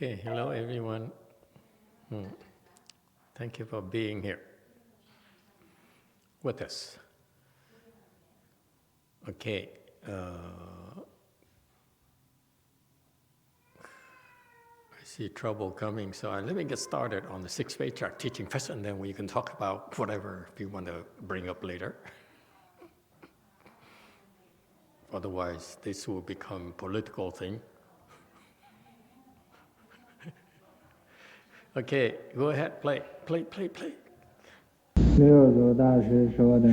Okay, hello everyone. Thank you for being here with us. Okay, I see trouble coming, so let me get started on the 6th patriarch teaching first, and then we can talk about whatever you want to bring up later. Otherwise, this will become a political thing. Okay, go ahead, play. 六祖大师说的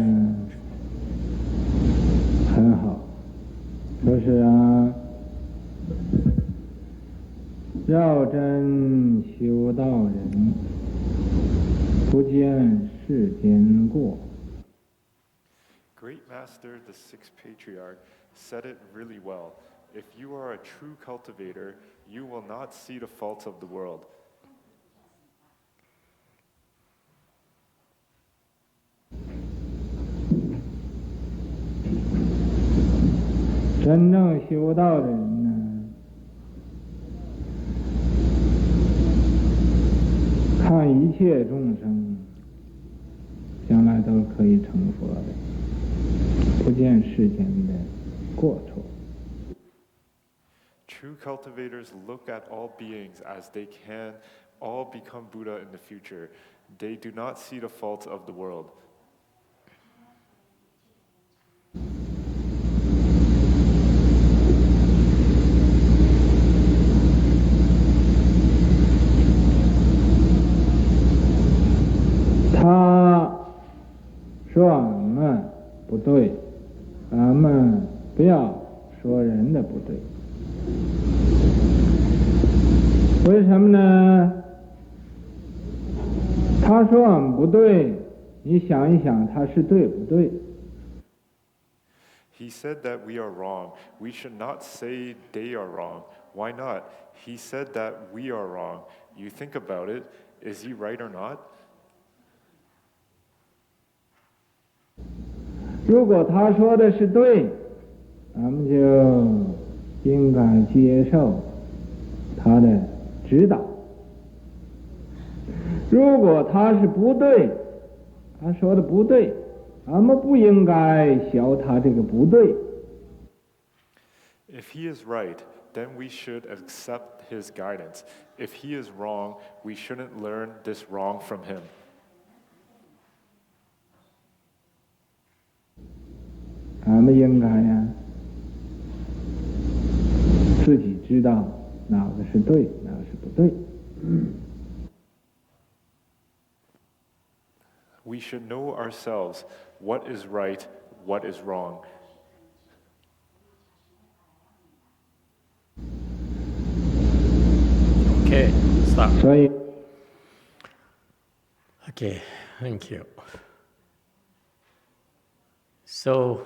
很好，说是绕真修道人，不见世间过。 Great Master, the 6th Patriarch, said it really well. If you are a true cultivator, you will not see the faults of the world. 真正修道的人呢，看一切众生，将来都可以成佛的，不见世间的过错。 True cultivators look at all beings as they can all become Buddha in the future. They do not see the faults of the world. 他说俺们不对，俺们不要说人的不对。为什么呢？他说俺们不对，你想一想，他是对不对？ He said that we are wrong. We should not say they are wrong. Why not? He said that we are wrong. You think about it. Is he right or not? 如果他说的是对，咱们就应该接受他的指导；如果他是不对，他说的不对，咱们不应该学他这个不对。 If he is right, then we should accept his guidance. If he is wrong, we shouldn't learn this wrong from him. 咱们应该自己知道哪个是对，哪个是不对。 We should know ourselves what is right, what is wrong. Okay, stop. 所以 Okay, thank you. So,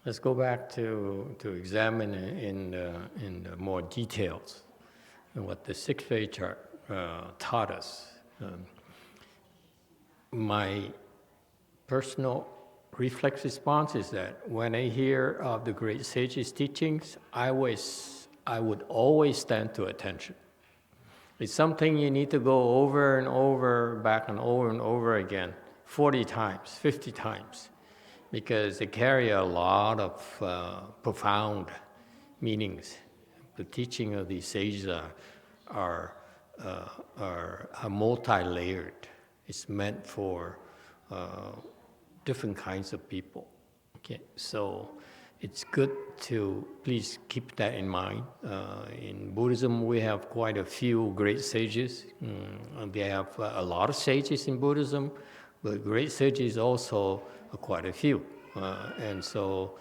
let's go back to examine in more details what the 6th patriarch taught us. My personal reflex response is that when I hear of the great sages' teachings, I would always stand to attention. It's something you need to go over and over, back and over again, 40 times, 50 times, because they carry a lot of profound meanings. The teaching of these sages are multi-layered. It's meant for different kinds of people. Okay, so it's good to please keep that in mind. In Buddhism, we have quite a few great sages. They have a lot of sages in Buddhism, but great sages also quite a few. And so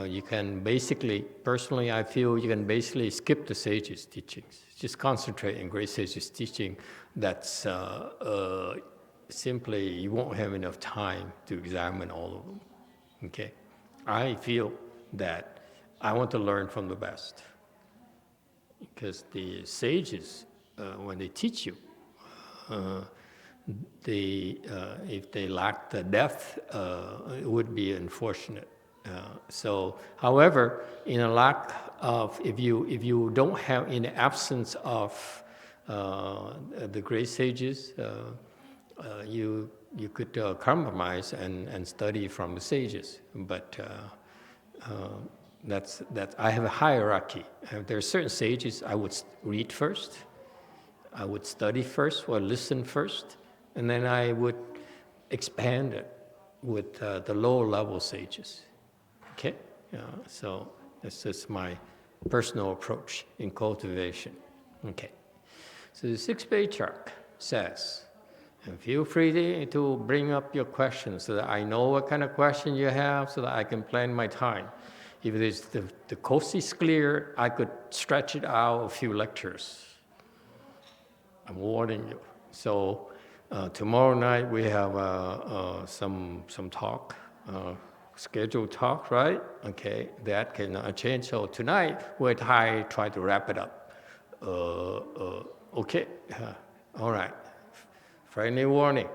you can basically, personally, I feel you can basically skip the sages' teachings. Just concentrate on great sages' teaching. That's simply, you won't have enough time to examine all of them. Okay? I feel that I want to learn from the best. Because the sages, when they teach you, if they lack the depth, it would be unfortunate. However, in a lack of if you don't have, in the absence of the great sages, you could compromise and study from the sages, but that's I have a hierarchy. There are certain sages I would read first, I would study first or listen first, and then I would expand it with the lower level sages. Okay, so that's just my personal approach in cultivation. Okay, so the sixth patriarch says, and feel free to bring up your questions so that I know what kind of question you have so that I can plan my time. If it is the coast is clear, I could stretch it out a few lectures. I'm warning you. So tomorrow night we have some talk, scheduled talk, right? Okay, that can change. So tonight we'll try to wrap it up. Okay, all right. Friendly warning.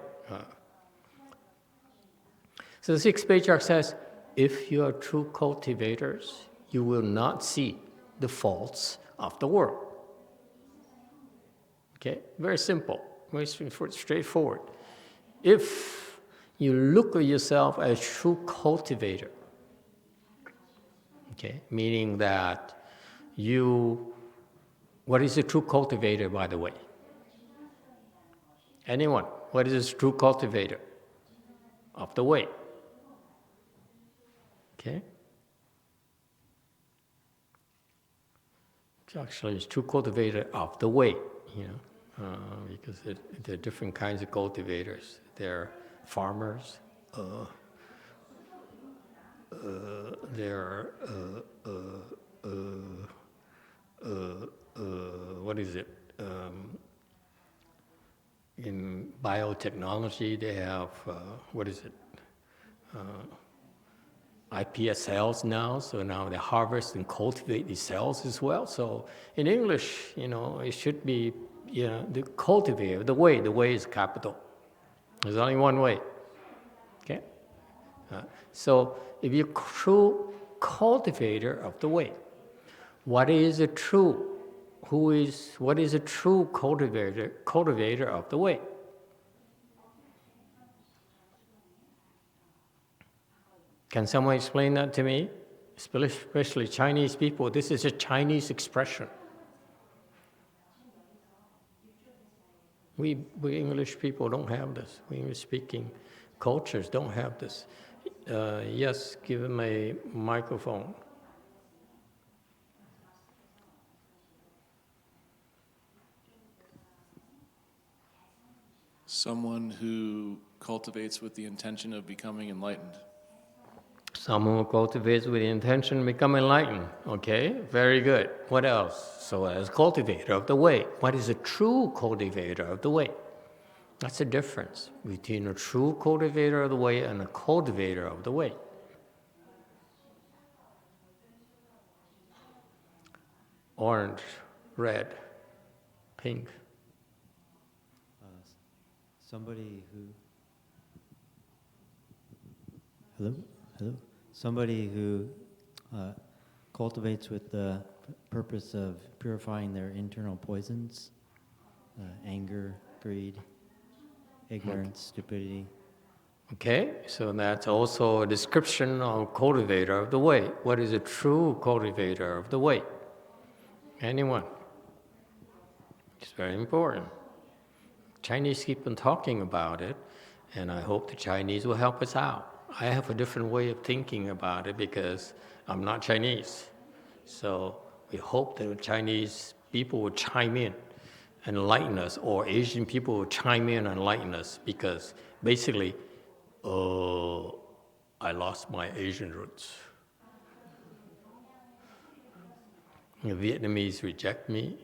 So the sixth patriarch says, if you are true cultivators, you will not see the faults of the world. Okay, very simple, very straightforward. If you look at yourself as true cultivator, okay, meaning that what is a true cultivator, by the way? Anyone? What is a true cultivator of the way? Okay? Actually, it's true cultivator of the way, because there are different kinds of cultivators. There are farmers, there are, what is it? In biotechnology, they have, iPS cells now, so now they harvest and cultivate these cells as well. So in English, it should be, the cultivator, the way is capital. There's only one way, okay? So if you're true cultivator of the way, what is a true cultivator of the way? Can someone explain that to me? Especially Chinese people. This is a Chinese expression. We English people don't have this. We English-speaking cultures don't have this. Yes, give him a microphone. Someone who cultivates with the intention of becoming enlightened. Someone who cultivates with the intention to become enlightened. Okay, very good. What else? So as cultivator of the way, what is a true cultivator of the way? That's the difference between a true cultivator of the way and a cultivator of the way. Orange, red, pink. Somebody who cultivates with the purpose of purifying their internal poisons, anger, greed, ignorance, stupidity. Okay, so that's also a description of cultivator of the way. What is a true cultivator of the way? Anyone? It's very important. Chinese keep on talking about it, and I hope the Chinese will help us out. I have a different way of thinking about it because I'm not Chinese. So we hope that the Chinese people will chime in and enlighten us, or Asian people will chime in and enlighten us, because basically, I lost my Asian roots. The Vietnamese reject me,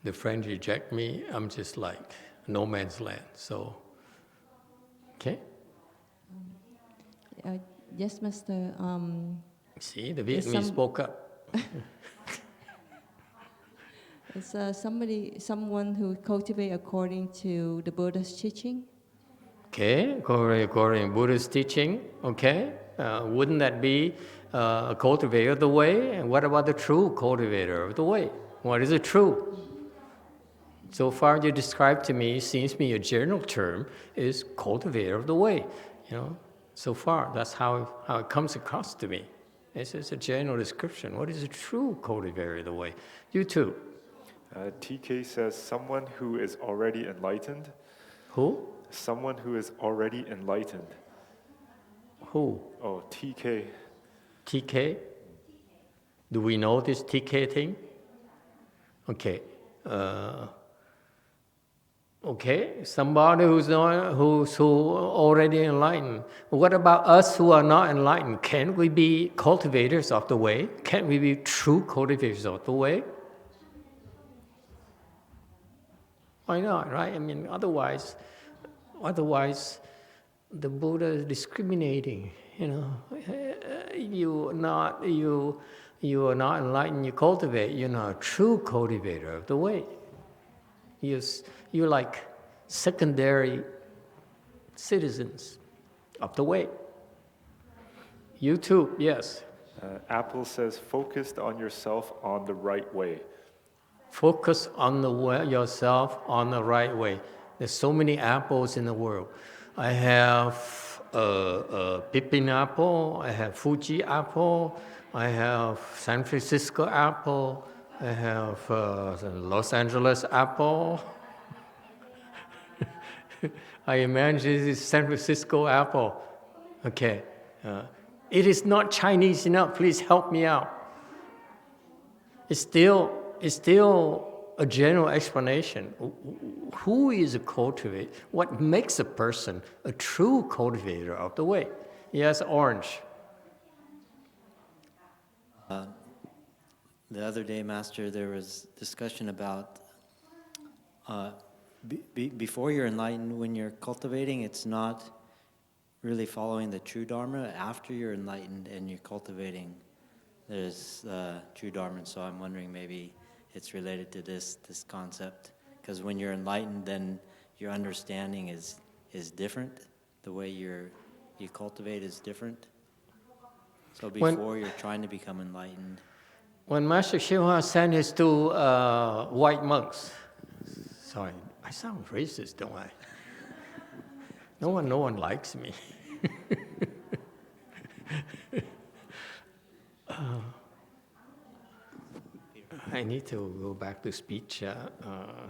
the French reject me, I'm just like no man's land, so, okay? Yes, Master. See, the Vietnamese spoke up. Is someone who cultivates according to the Buddha's teaching? Okay, according to Buddha's teaching, okay? Wouldn't that be a cultivator of the way? And what about the true cultivator of the way? What is a true? So far you described to me, seems to me a general term is cultivator of the way. So far that's how it comes across to me. It's a general description. What is a true cultivator of the way? You too. TK says, someone who is already enlightened. Who? Someone who is already enlightened. Who? Oh, TK. TK? Do we know this TK thing? Okay. Okay, somebody who's already enlightened. What about us who are not enlightened? Can we be cultivators of the way? Can we be true cultivators of the way? Why not, right? I mean, otherwise the Buddha is discriminating. You are not enlightened. You cultivate. You're not a true cultivator of the way. You're like secondary citizens of the way. You too, yes. Apple says, focused on yourself on the right way. Focus on yourself on the right way. There's so many apples in the world. I have a Pippin apple, I have Fuji apple, I have San Francisco apple, I have Los Angeles apple. I imagine this is San Francisco apple. Okay. It is not Chinese enough. Please help me out. It's still a general explanation. Who is a cultivator? What makes a person a true cultivator of the way? Yes, Orange. The other day, Master, there was discussion about before you're enlightened, when you're cultivating, it's not really following the true Dharma. After you're enlightened and you're cultivating, there's true Dharma. So I'm wondering maybe it's related to this concept. Because when you're enlightened, then your understanding is different. The way you cultivate is different. So before you're trying to become enlightened. When Master YongHua sent his two white monks, sorry, I sound racist, don't I? No one likes me. I need to go back to speech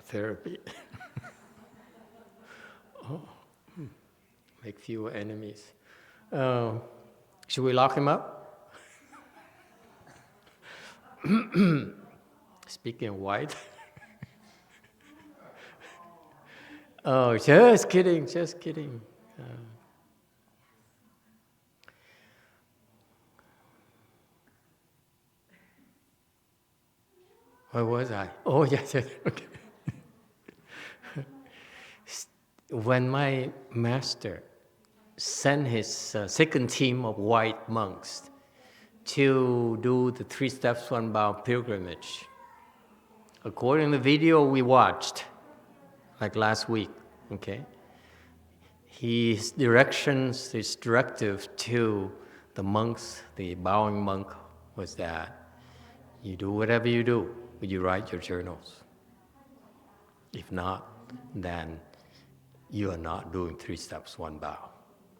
therapy. Make fewer enemies. Should we lock him up? Speaking white. Oh, just kidding. Where was I? Oh, yes. Okay. When my master sent his second team of white monks to do the 3 steps, 1 bow pilgrimage, according to the video we watched, like last week, okay, his directive to the monks, the bowing monk, was that you do whatever you do, but you write your journals. If not, then you are not doing 3 steps, 1 bow.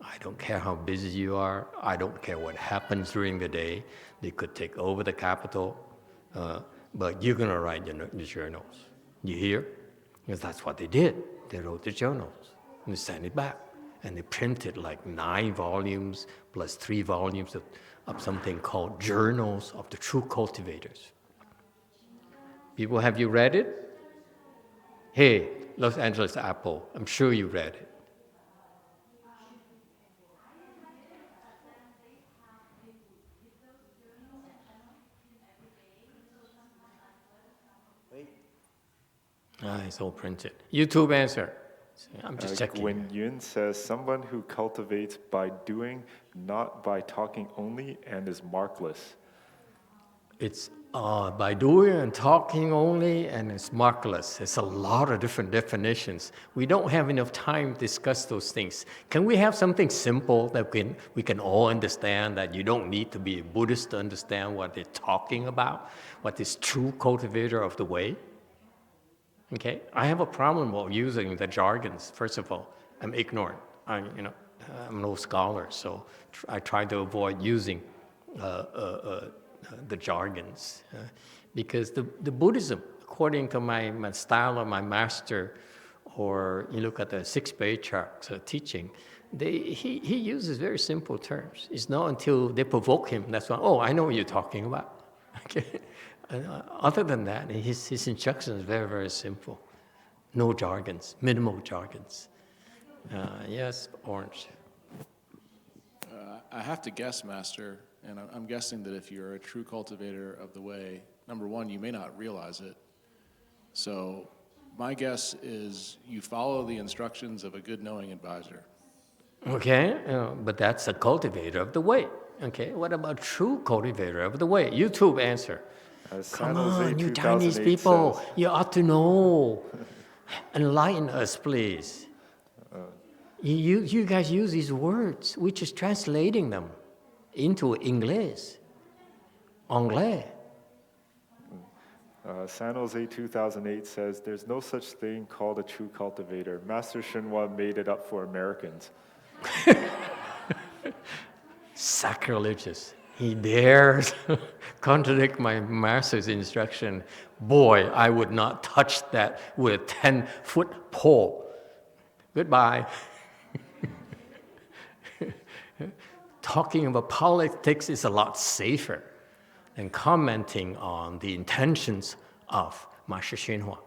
I don't care how busy you are. I don't care what happens during the day. They could take over the capital, but you're going to write the journals. You hear? Because that's what they did. They wrote the journals and they sent it back. And they printed like 9 volumes plus 3 volumes of something called Journals of the True Cultivators. People, have you read it? Hey, Los Angeles Apple, I'm sure you read it. It's all printed. YouTube answer. I'm just checking. When Yun says, someone who cultivates by doing, not by talking only, and is markless. It's by doing and talking only, and it's markless. It's a lot of different definitions. We don't have enough time to discuss those things. Can we have something simple that we can all understand, that you don't need to be a Buddhist to understand what they're talking about, what is true cultivator of the way? Okay, I have a problem with using the jargons. First of all, I'm ignorant. I'm no scholar, so I try to avoid using the jargons, because the Buddhism, according to my style of my master, or you look at the 6 patriarchs teaching, he uses very simple terms. It's not until they provoke him that's when, I know what you're talking about. Okay. Other than that, his instruction is very, very simple. No jargons, minimal jargons. Yes, Orange. I have to guess, Master, and I'm guessing that if you're a true cultivator of the way, number one, you may not realize it. So my guess is you follow the instructions of a good knowing advisor. Okay, but that's a cultivator of the way. Okay, what about true cultivator of the way? YouTube answer. Come on, you Chinese people, says, you ought to know. Enlighten us, please. You guys use these words, which is translating them into English. Anglais. San Jose 2008 says, there's no such thing called a true cultivator. Master Shenhua made it up for Americans. Sacrilegious. He dares contradict my master's instruction. Boy, I would not touch that with a 10-foot pole. Goodbye. Talking about politics is a lot safer than commenting on the intentions of Master Shenhua.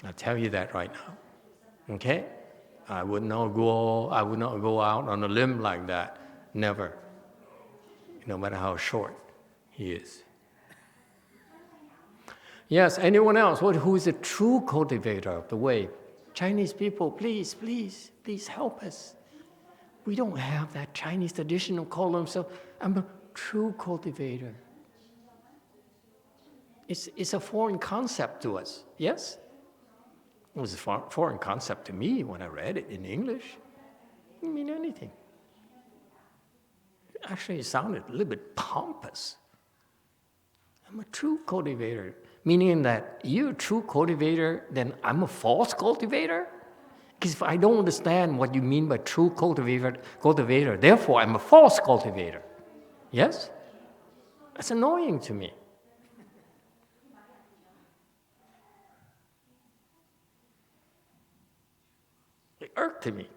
I'll tell you that right now. Okay? I would not go out on a limb like that. Never. No matter how short he is. Yes, anyone else? Who is a true cultivator of the way? Chinese people, please, please, please help us. We don't have that Chinese tradition of calling themselves, I'm a true cultivator. It's a foreign concept to us, yes? It was a foreign concept to me when I read it in English. It didn't mean anything. Actually, it sounded a little bit pompous. I'm a true cultivator, meaning that you're a true cultivator, then I'm a false cultivator? Because if I don't understand what you mean by true cultivator, therefore I'm a false cultivator. Yes? That's annoying to me. It irked me.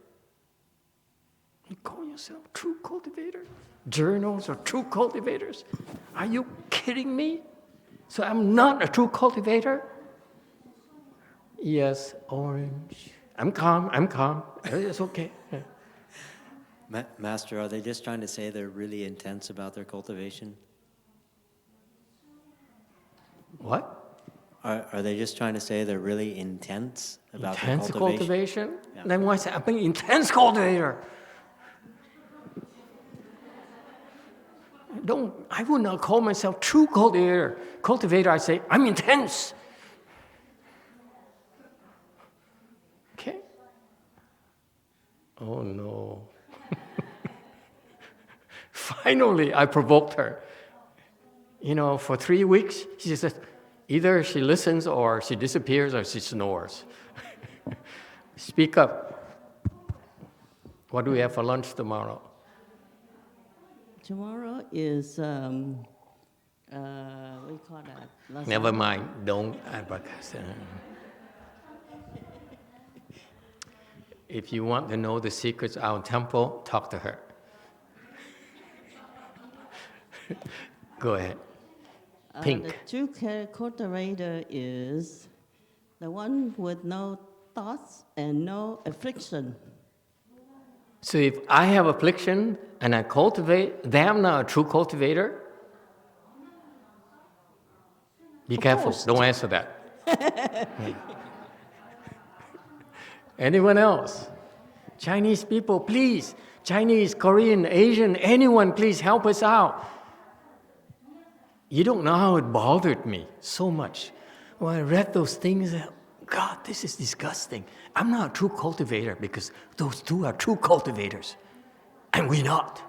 You call yourself true cultivator? Journals are true cultivators? Are you kidding me? So I'm not a true cultivator? Yes, Orange. I'm calm. It's okay. Master, are they just trying to say they're really intense about their cultivation? What? Are they just trying to say they're really intense about intense their cultivation? Cultivation? Yeah. Then why say I'm an intense cultivator? I would not call myself true cultivator. Cultivator, I say, I'm intense. Okay? Oh no. Finally, I provoked her. For 3 weeks, she says, either she listens or she disappears or she snores. Speak up. What do we have for lunch tomorrow? Tomorrow is, what do you call that? Lasagna. Never mind, don't advertise. If you want to know the secrets of our temple, talk to her. Go ahead. Pink. The true cultivator is the one with no thoughts and no affliction. So if I have affliction and I cultivate, then I'm not a true cultivator? Be careful, don't answer that. Anyone else? Chinese people, please. Chinese, Korean, Asian, anyone, please help us out. You don't know how it bothered me so much. When I read those things, God, this is disgusting. I'm not a true cultivator because those two are true cultivators, and we're not.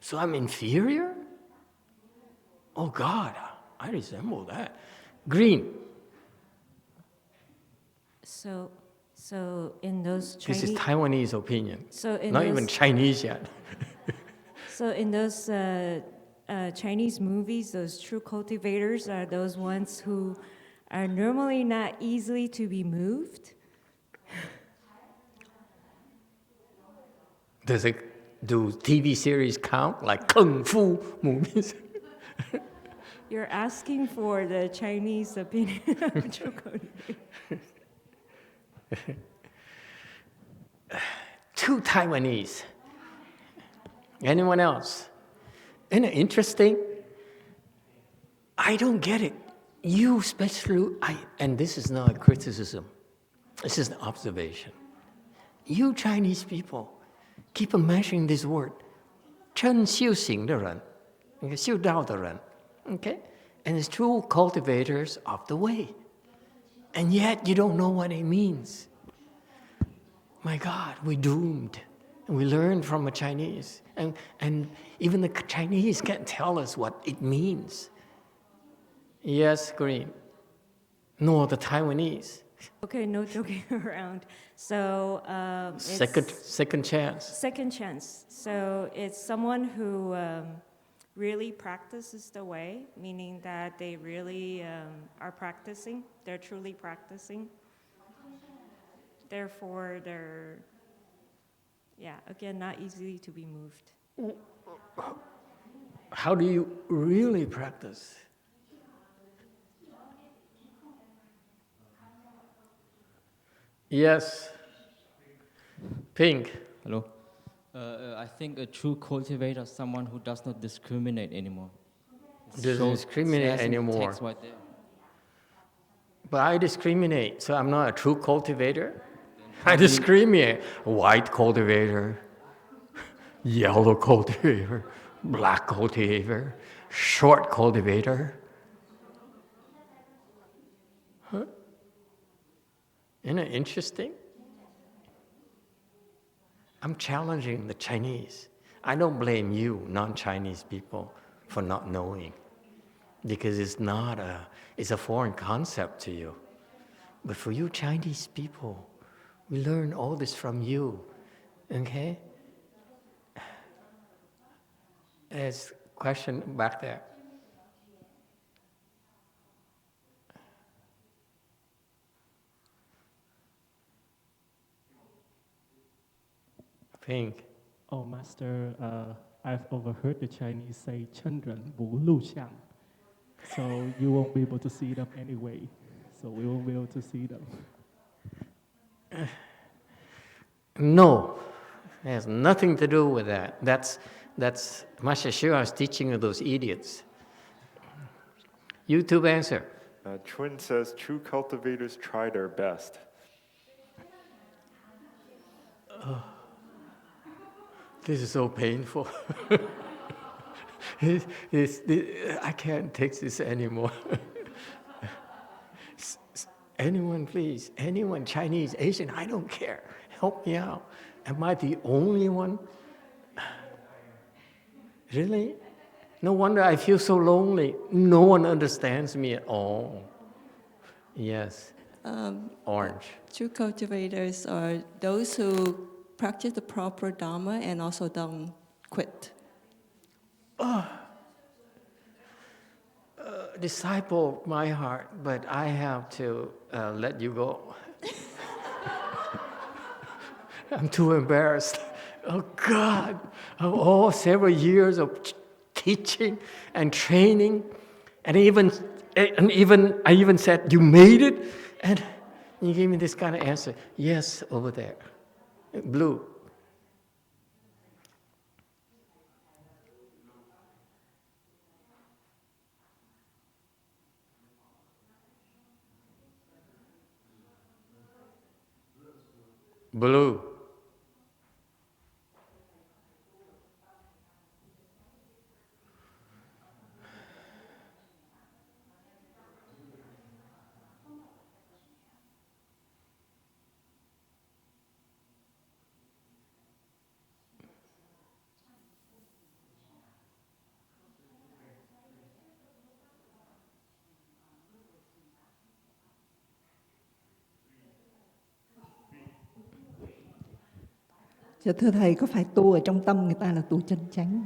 So I'm inferior? Oh God, I resemble that. Green. So in those Chinese... This is Taiwanese opinion. So in not those, even Chinese yet. So in those Chinese movies, those true cultivators are those ones who are normally not easily to be moved. Do TV series count like kung fu movies? You're asking for the Chinese opinion of true cultivators. Two Taiwanese. Anyone else? Isn't it interesting? I don't get it. You especially, and this is not a criticism. This is an observation. You Chinese people keep mentioning this word, 真修行的人, 修道的人, okay? And it's true cultivators of the way. And yet you don't know what it means. My God, we're doomed. And we learn from the Chinese. And even the Chinese can't tell us what it means. Yes, Green. Nor the Taiwanese. Okay, no joking around. So Second chance. Second chance. So it's someone who really practices the way, meaning that they really are practicing. They're truly practicing. Therefore, they're, again, not easily to be moved. How do you really practice? Yes. Pink. Hello. I think a true cultivator is someone who does not discriminate anymore. Doesn't discriminate anymore. Text right there. But I discriminate, so I'm not a true cultivator. I discriminate. White cultivator, yellow cultivator, black cultivator, short cultivator. Huh? Isn't it interesting? I'm challenging the Chinese. I don't blame you, non-Chinese people, for not knowing, because it's a foreign concept to you. But for you Chinese people, we learn all this from you, okay? There's a question back there. Pink. Oh, Master, I've overheard the Chinese say 真人不录像. So you won't be able to see them anyway. So we won't be able to see them. No, it has nothing to do with that. That's Master Shua's teaching of those idiots. YouTube answer. Twin says, true cultivators try their best. This is so painful. I can't take this anymore. Anyone, please. Anyone, Chinese, Asian, I don't care. Help me out. Am I the only one? Really? No wonder I feel so lonely. No one understands me at all. Yes. Orange. True cultivators are those who practice the proper Dharma and also don't quit. Disciple of my heart, but I have to let you go. I'm too embarrassed. Oh God, of all several years of teaching and training, and I even said, you made it? And you gave me this kind of answer. Yes, over there. Blue. Blue. Dạ thưa thầy, có phải tu ở trong tâm người ta là tu chân chánh?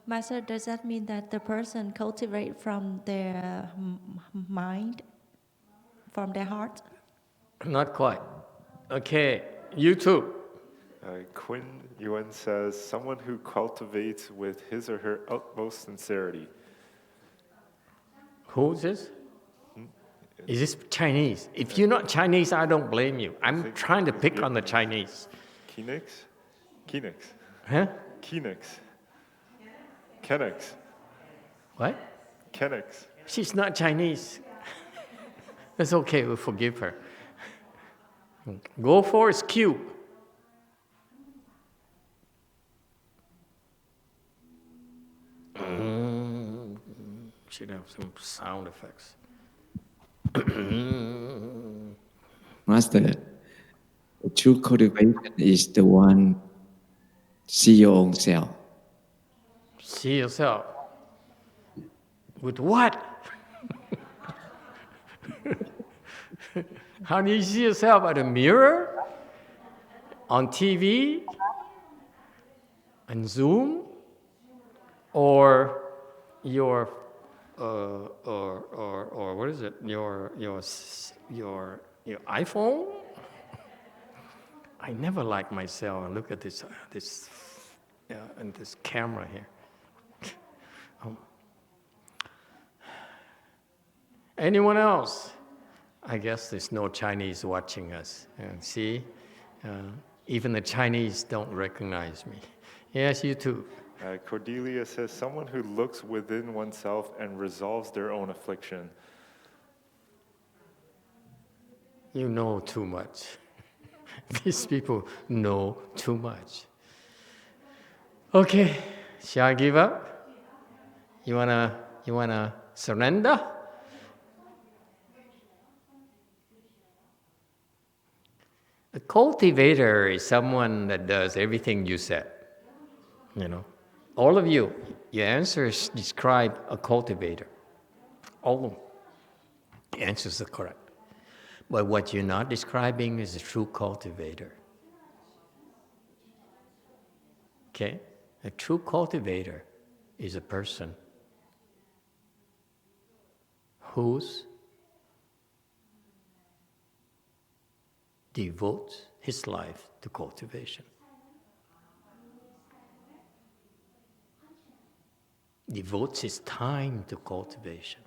Master, does that mean that the person cultivate from their mind, from their heart? Not quite. Okay, you too. Quinn Yuan says, someone who cultivates with his or her utmost sincerity. Who is this? Is this Chinese? If you're not Chinese, I don't blame you. I'm trying to pick on the Chinese. Kenix? Huh? Kenix. What? Kenix. She's not Chinese. That's okay, we'll forgive her. Go for is Q. Should have some sound effects. Master, true cultivation is the one see your own self. See yourself. With what? How do you see yourself? At a mirror? On TV? On Zoom? Or your or what is it? Your iPhone? I never like myself. Look at this and this camera here. Anyone else? I guess there's no Chinese watching us. See, even the Chinese don't recognize me. Yes, you too. Cordelia says, someone who looks within oneself and resolves their own affliction. You know too much. These people know too much. Okay, shall I give up? You wanna surrender? A cultivator is someone that does everything you said. You know, all of you, your answers describe a cultivator. All of the answers are correct. But what you're not describing is a true cultivator. Okay? A true cultivator is a person who's devotes his life to cultivation. Devotes his time to cultivation.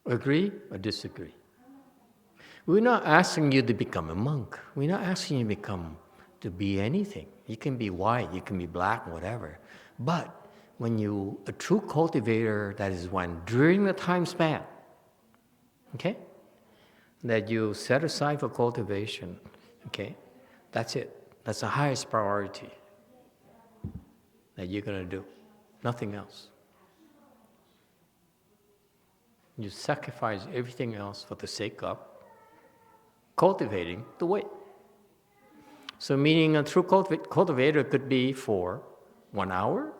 Agree or disagree? We're not asking you to become a monk. We're not asking you to be anything. You can be white, you can be black, whatever. But when a true cultivator, that is one during the time span, okay, that you set aside for cultivation, okay, that's it. That's the highest priority that you're going to do. Nothing else. You sacrifice everything else for the sake of cultivating the way. So meaning a true cultivator could be for 1 hour,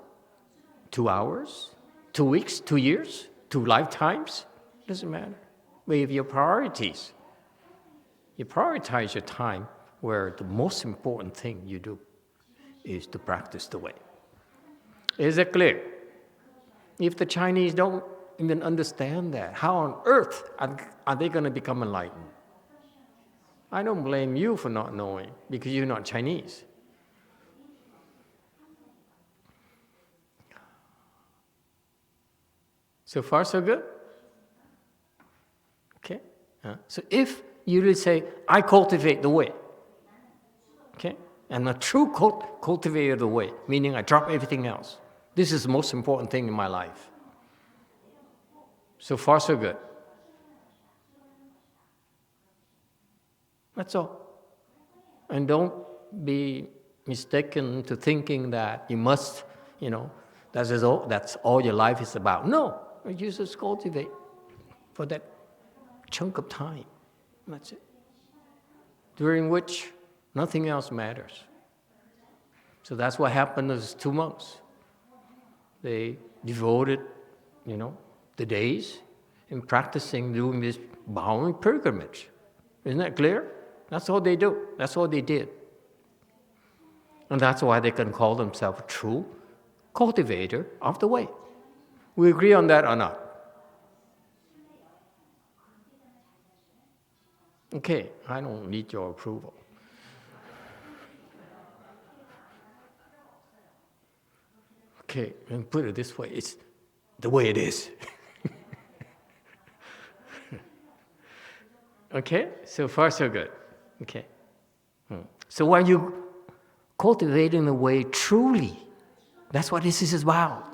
2 hours, 2 weeks, 2 years, 2 lifetimes, doesn't matter. But if your priorities, you prioritize your time where the most important thing you do is to practice the way. Is it clear? If the Chinese don't even understand that, how on earth are they going to become enlightened? I don't blame you for not knowing, because you're not Chinese. So far, so good? Okay. So if you really say, I cultivate the way, okay, and a true cultivator of the way, meaning I drop everything else. This is the most important thing in my life. So far, so good. That's all. And don't be mistaken to thinking that you must, that's all your life is about. No, you just cultivate for that chunk of time. That's it. During which nothing else matters. So that's what happened to those 2 monks. They devoted, the days in practicing doing this bowing pilgrimage. Isn't that clear? That's all they do. That's all they did. And that's why they can call themselves true cultivator of the way. We agree on that or not? Okay, I don't need your approval. Okay, and put it this way, it's the way it is. Okay, so far so good. Okay. So when you cultivating the way truly, that's what this is about.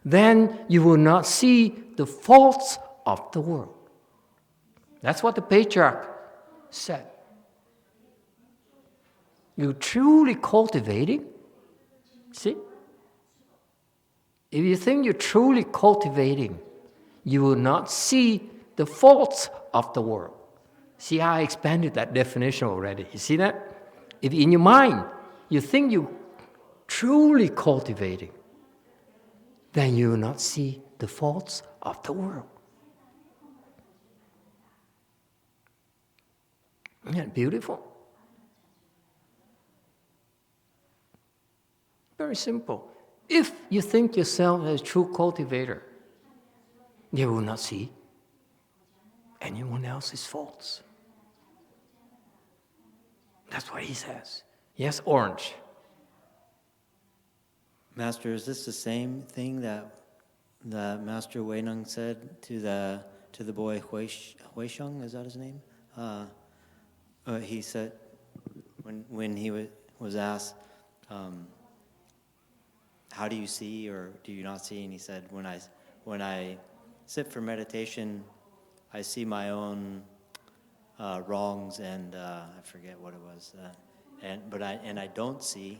Then you will not see the faults of the world. That's what the patriarch said. You truly cultivating, see? If you think you're truly cultivating, you will not see the faults of the world. See how I expanded that definition already? You see that? If in your mind you think you're truly cultivating, then you will not see the faults of the world. Isn't that beautiful? Very simple. If you think yourself as a true cultivator, you will not see anyone else's faults. That's what he says. Yes, Orange. Master, is this the same thing that Master Weinung said to the boy Huisheng? Is that his name? He said when he was asked, "How do you see, or do you not see?" And he said, "When I sit for meditation, I see my own wrongs and I forget what it was, but I don't see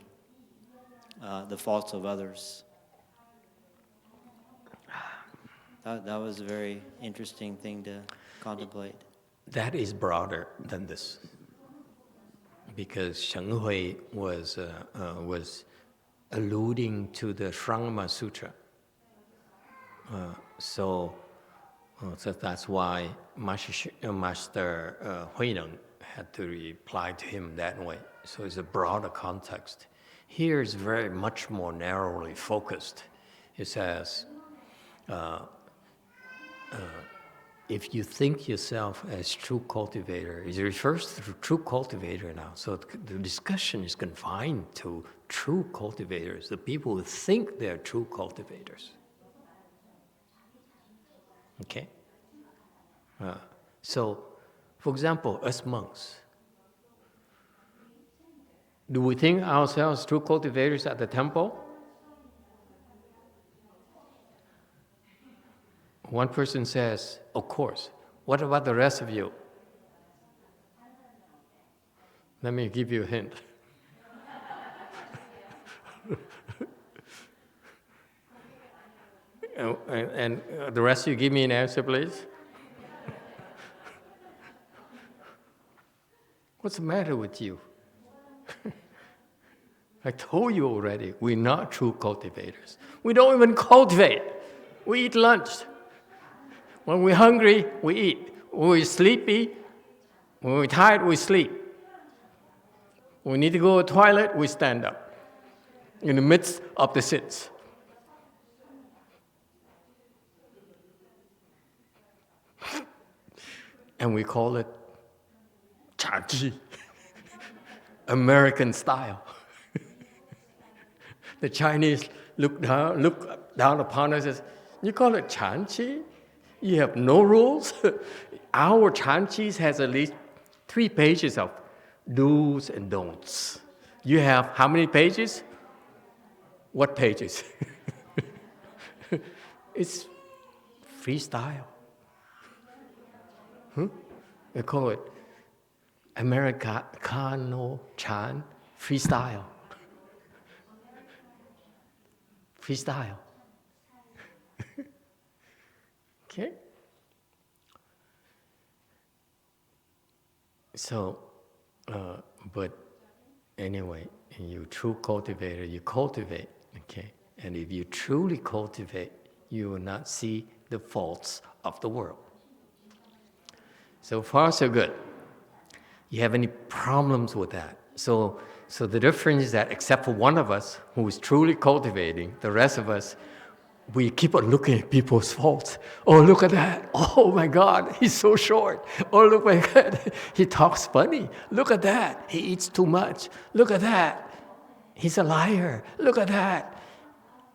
the faults of others." That was a very interesting thing to contemplate. That is broader than this, because YongHua was alluding to the Shrangma Sutra. So that's why Master Huineng had to reply to him that way. So it's a broader context. Here is very much more narrowly focused. It says, if you think yourself as true cultivator, it refers to true cultivator now. So the discussion is confined to true cultivators, the people who think they're true cultivators. Okay? So, for example, us monks, do we think ourselves true cultivators at the temple? One person says, of course. What about the rest of you? Let me give you a hint. and the rest of you give me an answer, please. What's the matter with you? I told you already, we're not true cultivators. We don't even cultivate. We eat lunch. When we're hungry, we eat. When we're sleepy, when we're tired, we sleep. When we need to go to the toilet, we stand up in the midst of the sits. And we call it Chanchi, American style. The Chinese look down upon us and says, "You call it Chanchi? You have no rules?" Our Chanchis has at least 3 pages of do's and don'ts. You have how many pages? What pages? It's freestyle. They call it Americano-chan freestyle. Freestyle. Okay? So, but Anyway, you true cultivator, you cultivate, okay? And if you truly cultivate, you will not see the faults of the world. So far, so good. You have any problems with that? So the difference is that except for one of us who is truly cultivating, the rest of us, we keep on looking at people's faults. Oh, look at that. Oh my God, he's so short. Oh, look my God, he talks funny. Look at that, he eats too much. Look at that, he's a liar. Look at that.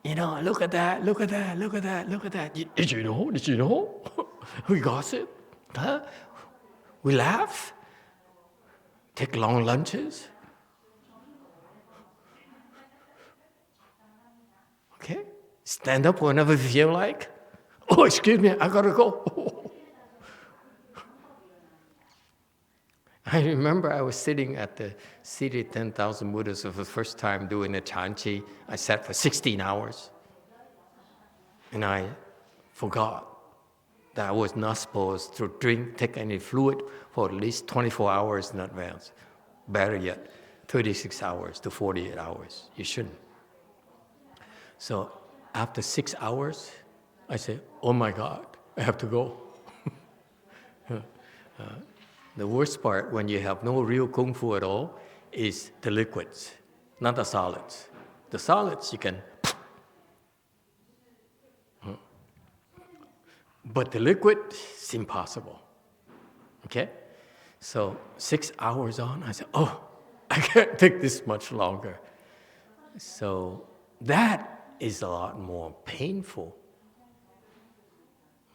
Look at that, look at that, look at that, look at that. Did you know? Did you know? We gossip. Huh? We laugh. Take long lunches. Okay? Stand up whenever you feel like. Oh, excuse me, I gotta go. I remember I was sitting at the City 10,000 Buddhas for the first time doing a Chanchi. I sat for 16 hours. And I forgot that I was not supposed to take any fluid for at least 24 hours in advance. Better yet, 36 hours to 48 hours. You shouldn't. So after 6 hours, I said, oh my God, I have to go. The worst part, when you have no real Kung Fu at all, is the liquids, not the solids. The solids you can... But the liquid is impossible. Okay? So 6 hours on, I said, oh, I can't take this much longer. So that is a lot more painful,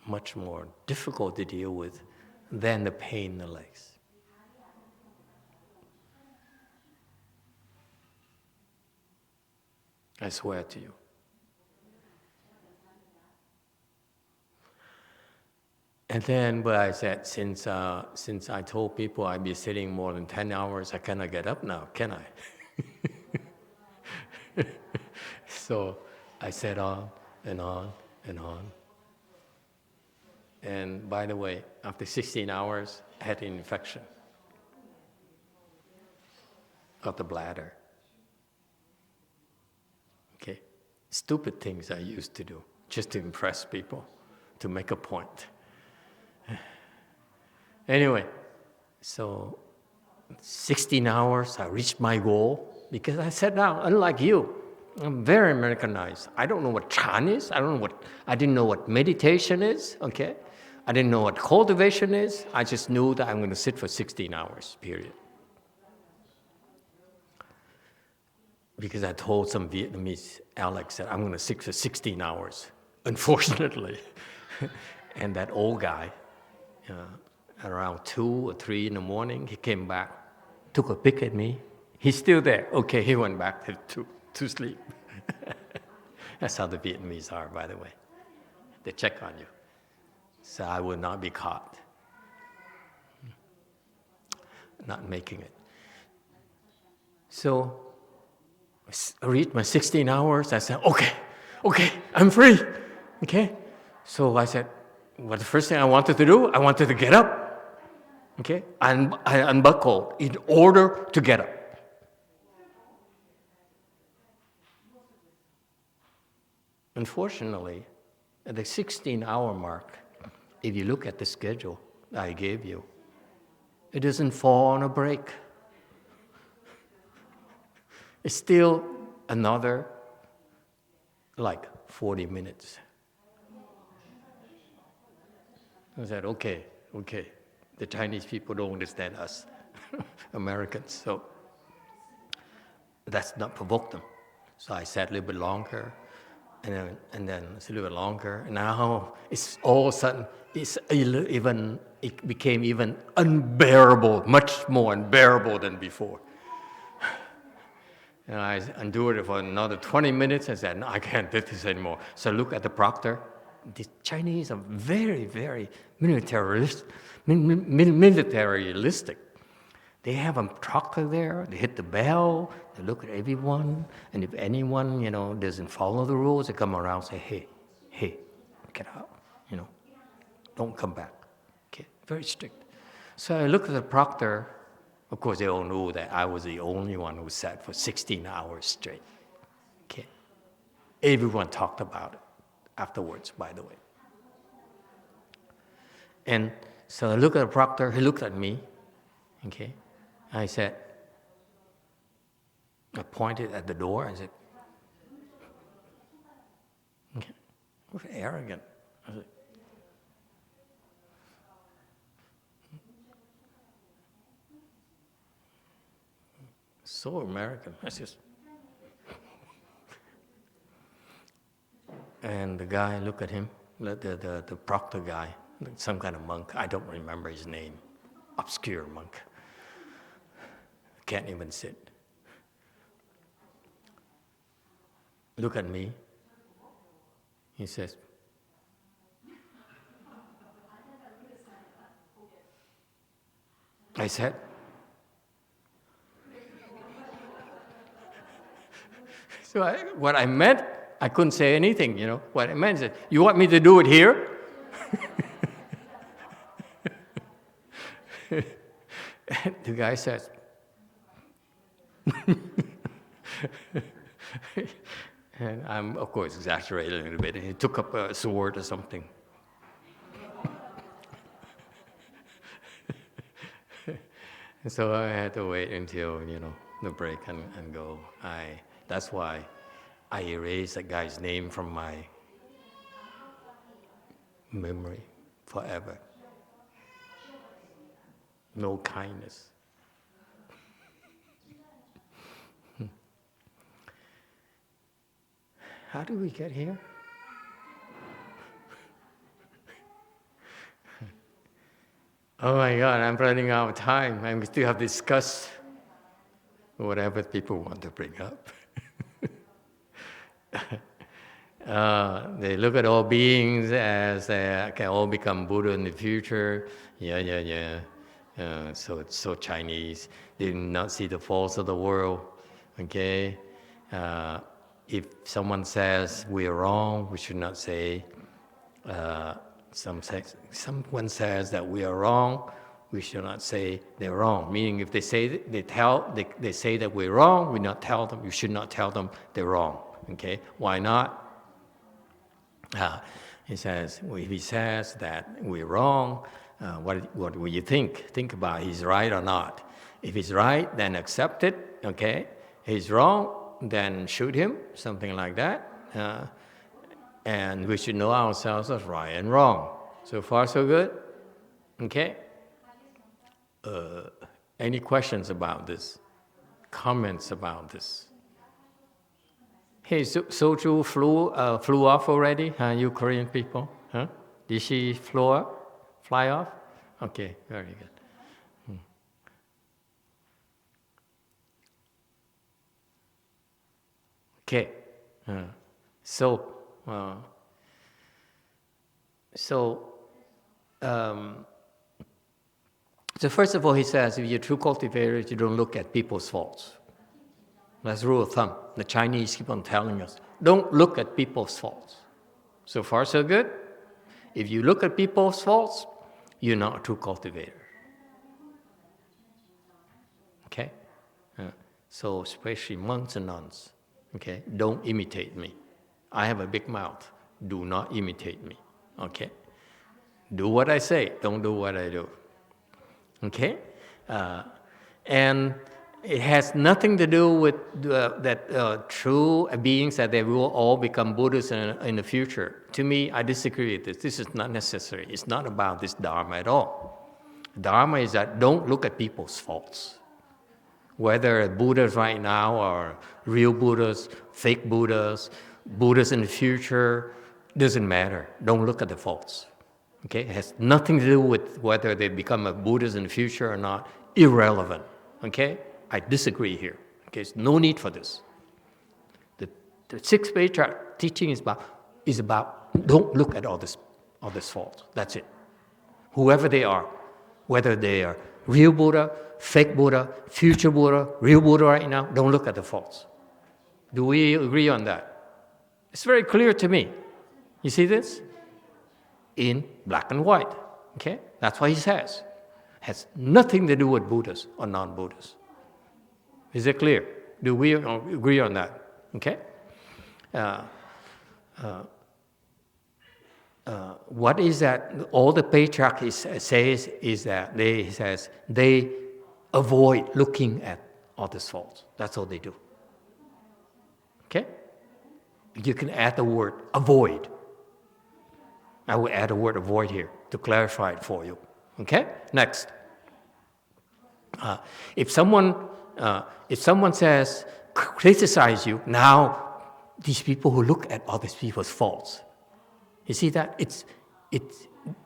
much more difficult to deal with than the pain in the legs. I swear to you. And then, but I said, since I told people I'd be sitting more than 10 hours, I cannot get up now, can I? So I sat on and on and on. And by the way, after 16 hours, I had an infection of the bladder. Okay? Stupid things I used to do, just to impress people, to make a point. Anyway, so 16 hours, I reached my goal because I sat down, unlike you. I'm very Americanized. I don't know what Chan is. I didn't know what meditation is, okay? I didn't know what cultivation is. I just knew that I'm going to sit for 16 hours, period. Because I told some Vietnamese Alex that I'm going to sit for 16 hours, unfortunately. And that old guy, around 2 or 3 in the morning, he came back, took a peek at me. He's still there. Okay, he went back to sleep. That's how the Vietnamese are, by the way. They check on you. So I will not be caught. Not making it. So I reached my 16 hours. I said, okay, I'm free. Okay? So I said, well, the first thing I wanted to do, I wanted to get up. Okay? And I unbuckled in order to get up. Unfortunately, at the 16-hour mark, if you look at the schedule I gave you, it doesn't fall on a break. It's still another, 40 minutes. I said, okay, the Chinese people don't understand us, Americans, so let's not provoke them. So I sat a little bit longer, and then it's a little bit longer, and now it's all of a sudden, it became even unbearable, much more unbearable than before. And I endured it for another 20 minutes, and said, no, I can't do this anymore. So I look at the proctor. The Chinese are very, very militaristic. They have a proctor there, they hit the bell, they look at everyone, and if anyone, doesn't follow the rules, they come around and say, hey, get out, don't come back. Okay, very strict. So I look at the proctor, Of course, they all knew that I was the only one who sat for 16 hours straight. Okay. Everyone talked about it afterwards, by the way. And so I looked at the proctor, he looked at me, okay. I said, I pointed at the door and said, okay, we're arrogant. I said, so American. I just, and the guy looked at him, the proctor guy, some kind of monk, I don't remember his name, obscure monk, can't even sit. Look at me, he says, I said, so what I meant, I couldn't say anything, you know. What I meant is, you want me to do it here? The guy says, and I'm, of course, exaggerating a little bit. He took up a sword or something. And so I had to wait until, you know, the break and go. That's why I erased that guy's name from my memory forever. No kindness. How do we get here? Oh my God, I'm running out of time. I still have to discuss whatever people want to bring up. They look at all beings as they can all become Buddha in the future. Yeah. So it's so Chinese. They do not see the faults of the world. Okay. If someone says we are wrong, we should not say. Someone says that we are wrong, we should not say they're wrong. Meaning, if they say they say that we're wrong, we not tell them. You should not tell them they're wrong. Okay, why not? He says, well, if he says that we're wrong, what will you think? Think about he's right or not. If he's right, then accept it. Okay, he's wrong, then shoot him, something like that. And we should know ourselves as right and wrong. So far, so good? Okay? Any questions about this? Comments about this? Hey, Soju flew off already? You Korean people? Huh? Did she fly off? Okay, very good. Okay, so first of all, he says, if you're true cultivators, you don't look at people's faults. That's rule of thumb. The Chinese keep on telling us, don't look at people's faults. So far, so good. If you look at people's faults, you're not a true cultivator. Okay? So especially monks and nuns, okay? Don't imitate me. I have a big mouth. Do not imitate me, okay? Do what I say, don't do what I do, okay? And it has nothing to do with that true beings that they will all become Buddhists in the future. To me, I disagree with this. This is not necessary. It's not about this Dharma at all. Dharma is that don't look at people's faults. Whether Buddhas right now are real Buddhas, fake Buddhas, Buddhas in the future, doesn't matter. Don't look at the faults. Okay? It has nothing to do with whether they become a Buddhist in the future or not. Irrelevant. Okay? I disagree here. Okay? There's no need for this. The sixth patriarch teaching is about don't look at all this faults. That's it. Whoever they are, whether they are real Buddha, fake Buddha, future Buddha, real Buddha right now, don't look at the faults. Do we agree on that? It's very clear to me. You see this? In black and white. Okay? That's what he says. has nothing to do with Buddhists or non-Buddhists. Is it clear? Do we agree on that? Okay? What is that? All the patriarch says is that they avoid looking at others' faults. That's all they do. Okay? You can add the word avoid. I will add the word avoid here to clarify it for you. Okay? Next. If someone says, criticize you, now these people who look at other people's faults, you see that? It's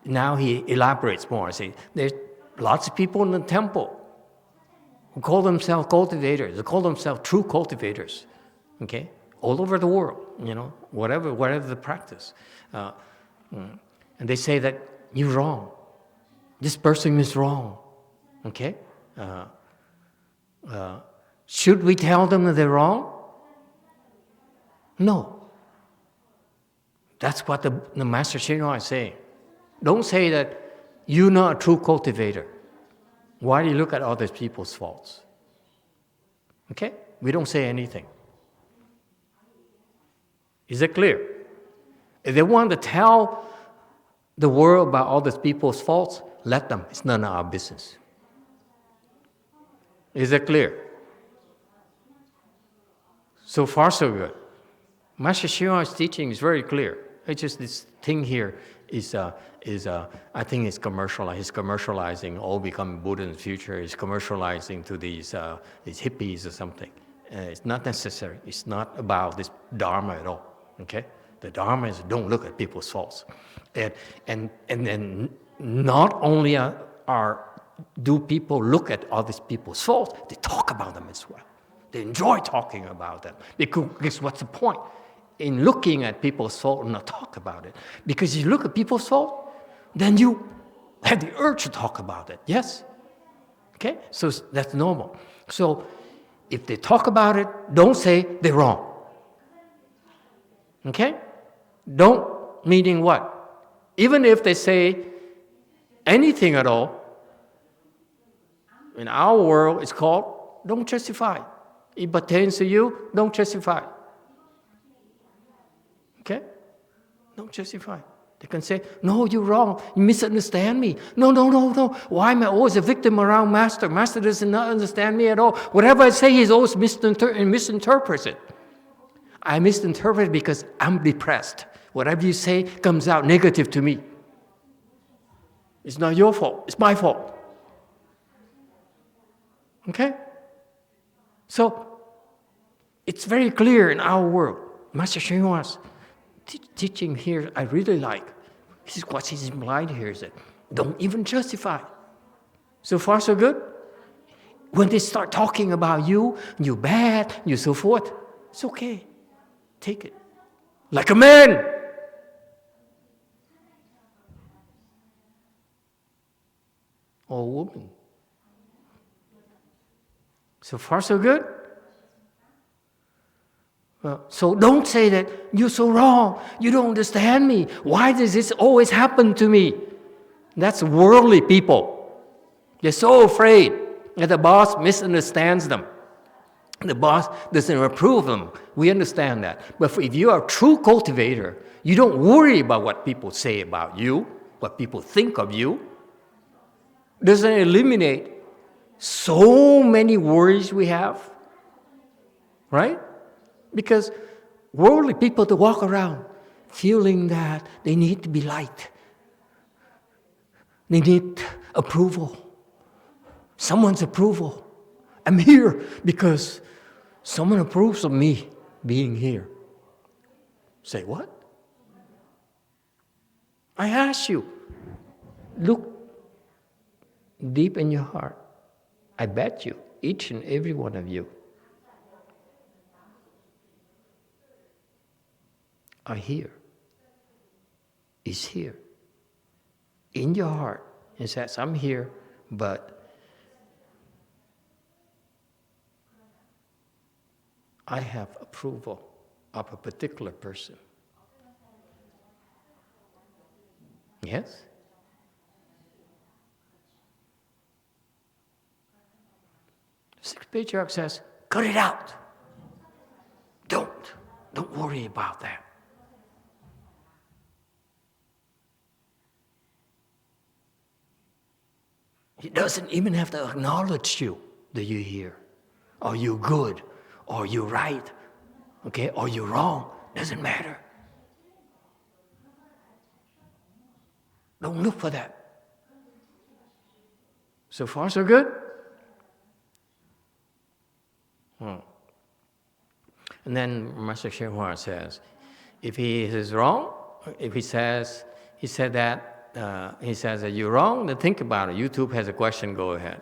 now he elaborates more. See, there's lots of people in the temple who call themselves cultivators. They call themselves true cultivators. Okay, all over the world. Whatever the practice, and they say that you're wrong. This person is wrong. Okay, should we tell them that they're wrong? No. That's what the Master Shinwa is saying. Don't say that you're not a true cultivator. Why do you look at other people's faults? Okay? We don't say anything. Is it clear? If they want to tell the world about other people's faults, let them. It's none of our business. Is it clear? So far, so good. Master Shinwa's teaching is very clear. It's just this thing here is I think it's commercialized. He's commercializing, all become Buddha in the future. He's commercializing to these hippies or something. It's not necessary. It's not about this Dharma at all. Okay, the Dharma is don't look at people's faults, and then not only do people look at other people's faults, they talk about them as well. They enjoy talking about them because what's the point? In looking at people's fault and not talk about it. Because you look at people's fault, then you have the urge to talk about it. Yes? Okay? So that's normal. So if they talk about it, don't say they're wrong. Okay? Don't, meaning what? Even if they say anything at all, in our world it's called don't justify. It pertains to you, don't justify. Okay? Don't justify. They can say, no, you're wrong. You misunderstand me. No. Why am I always a victim around Master? Master does not understand me at all. Whatever I say, he's always misinterprets it. I misinterpret because I'm depressed. Whatever you say comes out negative to me. It's not your fault. It's my fault. Okay? So, it's very clear in our world. Master Shinwa's teaching here, I really like. This is what he's implied here, is that don't even justify. So far, so good? When they start talking about you, you're bad, you so forth, it's okay. Take it. Like a man. Or a woman. So far, so good? So don't say that you're so wrong, you don't understand me. Why does this always happen to me? That's worldly people. They're so afraid that the boss misunderstands them. The boss doesn't approve them. We understand that. But if you are a true cultivator, you don't worry about what people say about you, what people think of you. Doesn't it eliminate so many worries we have? Right? Because worldly people to walk around feeling that they need to be liked. They need approval. Someone's approval. I'm here because someone approves of me being here. Say what? I ask you, look deep in your heart. I bet you, each and every one of you, are here, is here. In your heart, it says, I'm here, but I have approval of a particular person. Yes? patriarch says, cut it out. Don't worry about that. He doesn't even have to acknowledge you that you're here. Are you good? Are you right? Okay? Are you wrong? Doesn't matter. Don't look for that. So far, so good? And then Master YongHua says, if he is wrong, if he says that you're wrong, then think about it. YouTube has a question, go ahead.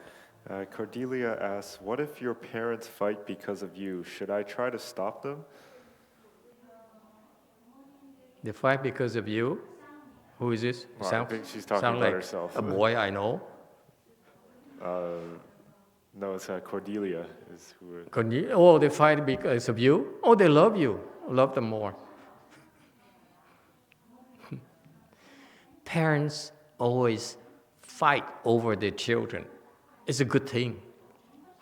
Cordelia asks, what if your parents fight because of you? Should I try to stop them? They fight because of you? Who is this? Well, I think she's talking about like herself. A boy I know? No, it's Cordelia. Is who Cordelia? Oh, they fight because of you? Oh, they love you. Love them more. Parents always fight over their children. It's a good thing.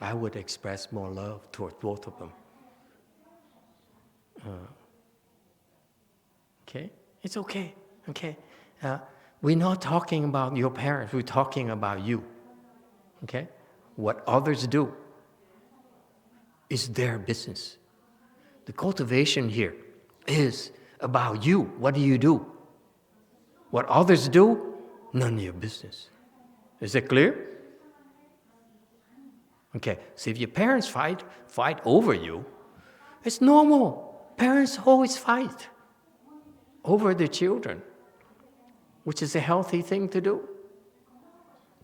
I would express more love towards both of them. Okay? It's okay. Okay? We're not talking about your parents. We're talking about you. Okay? What others do is their business. The cultivation here is about you. What do you do? What others do, none of your business. Is that clear? Okay, so if your parents fight over you, it's normal. Parents always fight over their children, which is a healthy thing to do.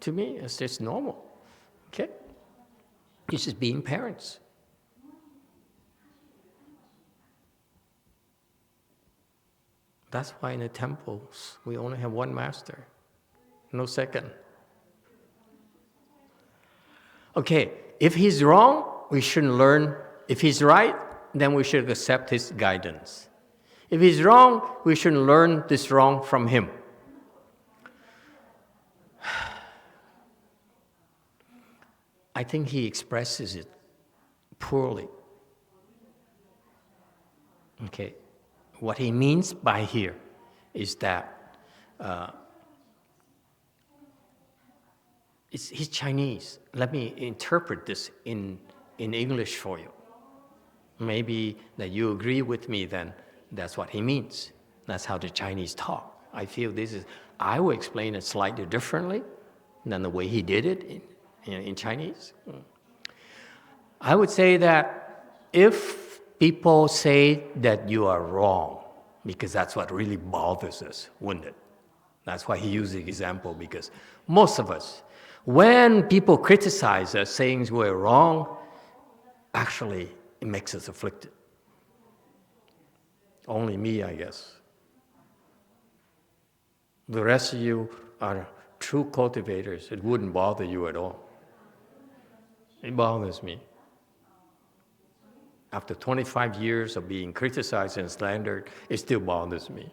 To me, it's just normal. Okay? It's just being parents. That's why in the temples, we only have one master, no second. Okay, if he's wrong, we shouldn't learn. If he's right, then we should accept his guidance. If he's wrong, we shouldn't learn this wrong from him. I think he expresses it poorly. Okay, what he means by here is that he's Chinese. Let me interpret this in English for you. Maybe that you agree with me, then that's what he means. That's how the Chinese talk. I feel I will explain it slightly differently than the way he did it in Chinese. I would say that if people say that you are wrong, because that's what really bothers us, wouldn't it? That's why he used the example, because most of us, when people criticize us, saying we're wrong, actually it makes us afflicted. Only me, I guess. The rest of you are true cultivators. It wouldn't bother you at all. It bothers me. After 25 years of being criticized and slandered, it still bothers me.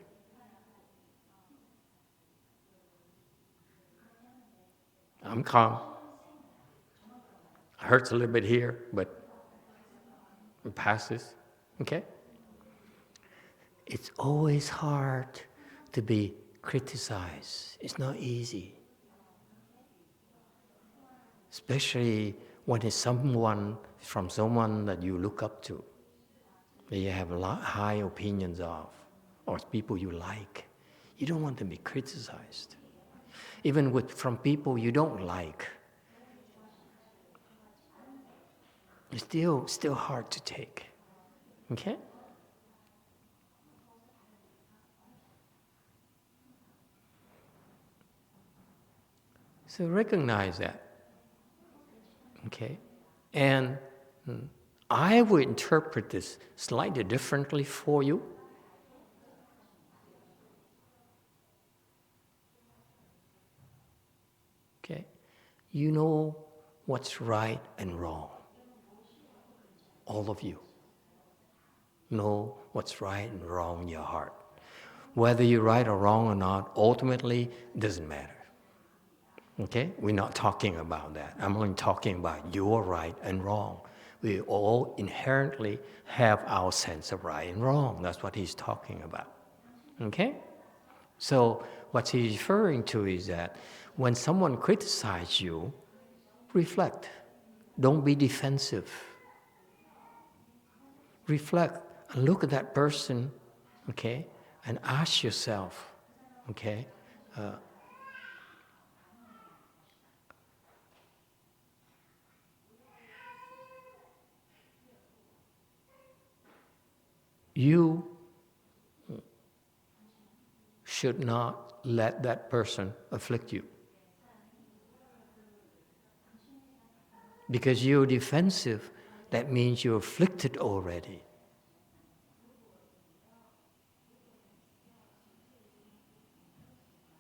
I'm calm. It hurts a little bit here, but it passes. Okay? It's always hard to be criticized. It's not easy. Especially when it's someone that you look up to, that you have high opinions of, or people you like. You don't want to be criticized. Even from people you don't like. It's still hard to take. Okay? So recognize that. Okay? And I will interpret this slightly differently for you. Okay? You know what's right and wrong. All of you know what's right and wrong in your heart. Whether you're right or wrong or not, ultimately, doesn't matter. Okay? We're not talking about that. I'm only talking about your right and wrong. We all inherently have our sense of right and wrong. That's what he's talking about. Okay? So what he's referring to is that when someone criticizes you, reflect. Don't be defensive. Reflect and look at that person, okay, and ask yourself, okay, you should not let that person afflict you. Because you're defensive, that means you're afflicted already.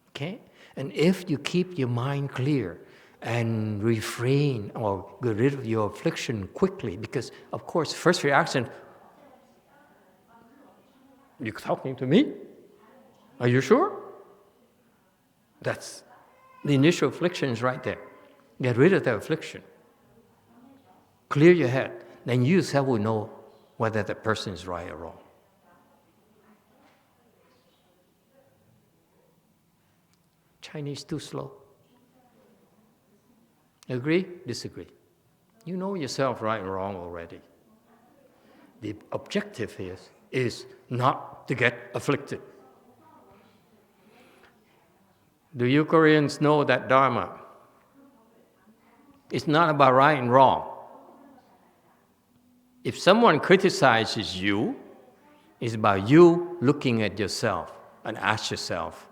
Okay? And if you keep your mind clear and refrain or get rid of your affliction quickly, because of course, first reaction, you're talking to me? Are you sure? That's the initial affliction is right there. Get rid of the affliction. Clear your head. Then you yourself will know whether the person is right or wrong. Chinese too slow. Agree? Disagree? You know yourself right and wrong already. The objective is not to get afflicted. Do you Koreans know that Dharma? It's not about right and wrong. If someone criticizes you, it's about you looking at yourself and ask yourself,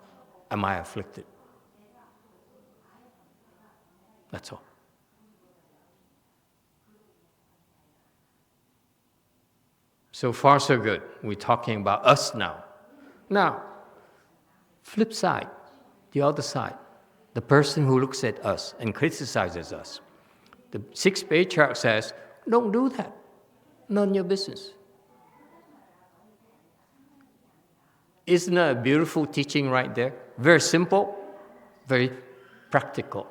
am I afflicted? That's all. So far, so good. We're talking about us now. Now, flip side, the other side, the person who looks at us and criticizes us. The sixth patriarch says, don't do that. None of your business. Isn't that a beautiful teaching right there? Very simple, very practical.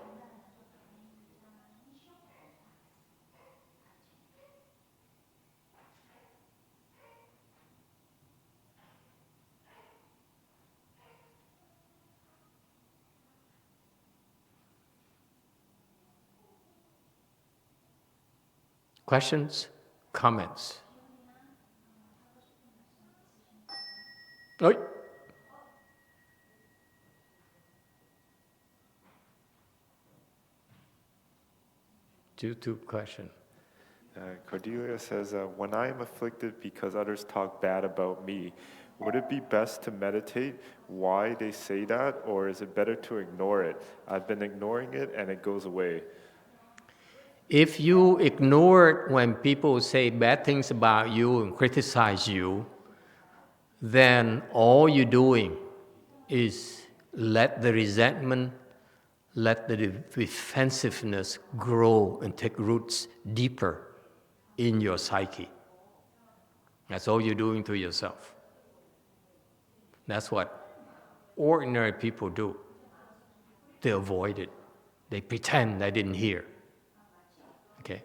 Questions? Comments? Oi. YouTube question. Cordelia says, when I am afflicted because others talk bad about me, would it be best to meditate why they say that, or is it better to ignore it? I've been ignoring it and it goes away. If you ignore it when people say bad things about you and criticize you, then all you're doing is let the resentment, let the defensiveness grow and take roots deeper in your psyche. That's all you're doing to yourself. That's what ordinary people do. They avoid it. They pretend they didn't hear. Okay,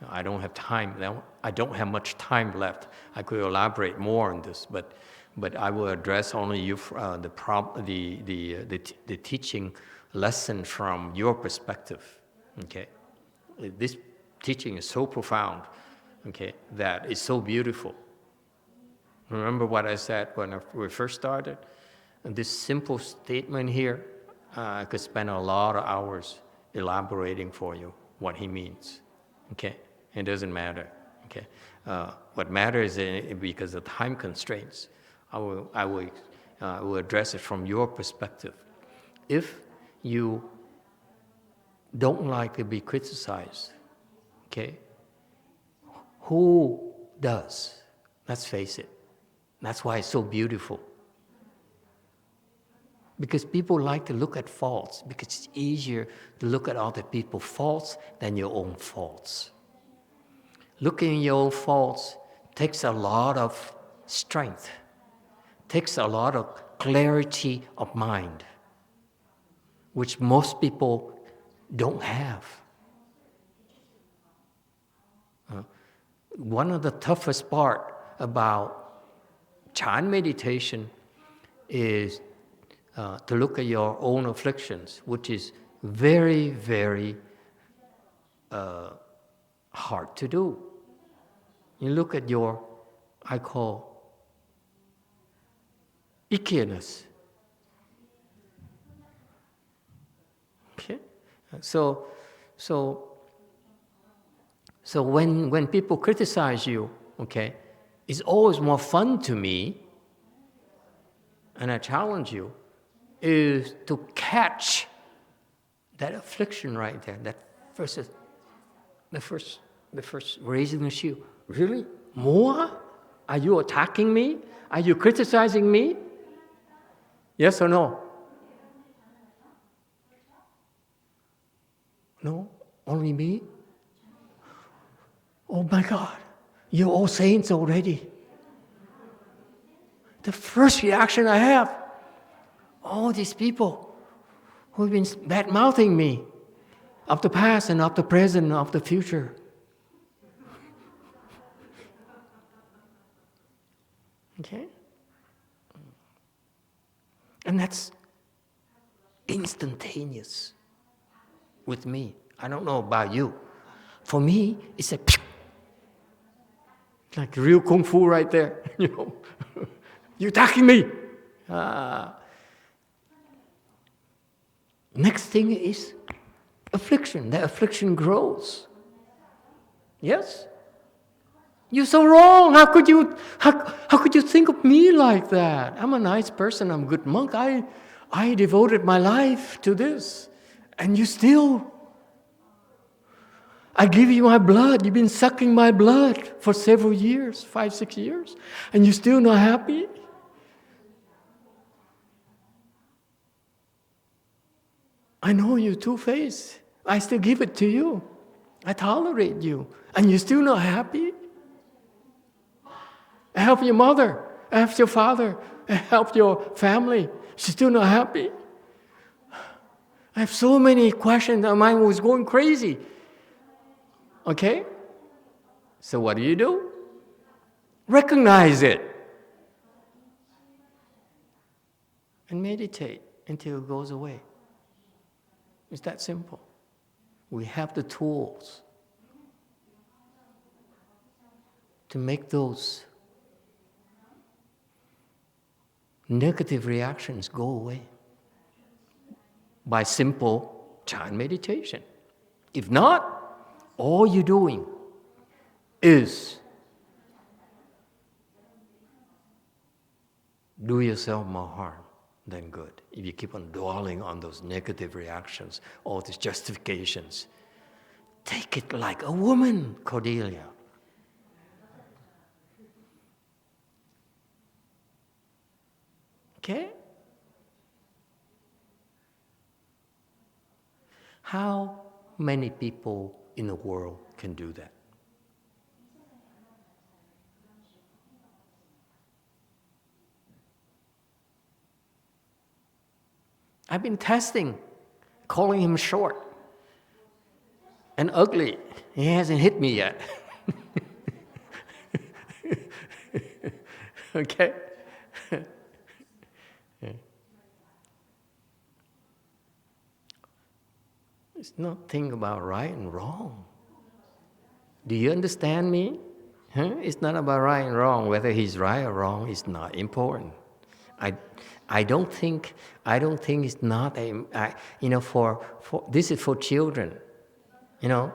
I don't have time. I don't have much time left. I could elaborate more on this, but I will address only you the teaching lesson from your perspective. Okay, this teaching is so profound. Okay, that is so beautiful. Remember what I said when we first started? And this simple statement here, I could spend a lot of hours elaborating for you what he means. Okay, it doesn't matter. Okay, what matters is because of time constraints, I will address it from your perspective. If you don't like to be criticized, okay, who does? Let's face it. That's why it's so beautiful. Because people like to look at faults, because it's easier to look at other people's faults than your own faults. Looking at your own faults takes a lot of strength, takes a lot of clarity of mind, which most people don't have. One of the toughest part about Chan meditation is to look at your own afflictions, which is very, very hard to do. You look at your, I call, ickiness. Okay? So when people criticize you, okay, it's always more fun to me, and I challenge you, is to catch that affliction right there, that the first raising the shield. Really? More? Are you attacking me? Are you criticizing me? Yes or no? No? Only me? Oh my God, you're all saints already. The first reaction I have, all these people who've been bad-mouthing me of the past and of the present and of the future. Okay? And that's instantaneous with me. I don't know about you. For me, it's like real kung fu right there. You know, you're attacking me. Next thing is affliction. The affliction grows. Yes? You're so wrong. How could you think of me like that? I'm a nice person. I'm a good monk. I devoted my life to this, and you still. I give you my blood. You've been sucking my blood for several years, 5, 6 years, and you're still not happy? I know you're two-faced. I still give it to you. I tolerate you, and you're still not happy? I help your mother, I help your father, I help your family. She's still not happy? I have so many questions. My mind was going crazy. Okay? So what do? Recognize it. And meditate until it goes away. It's that simple. We have the tools to make those negative reactions go away by simple Chan meditation. If not, all you're doing is do yourself more harm than good. If you keep on dwelling on those negative reactions, all these justifications, take it like a woman, Cordelia. Okay? How many people in the world can do that? I've been testing, calling him short and ugly. He hasn't hit me yet. Okay? It's not thing about right and wrong. Do you understand me? It's not about right and wrong. Whether he's right or wrong is not important. I don't think it's not for this is for children. You know,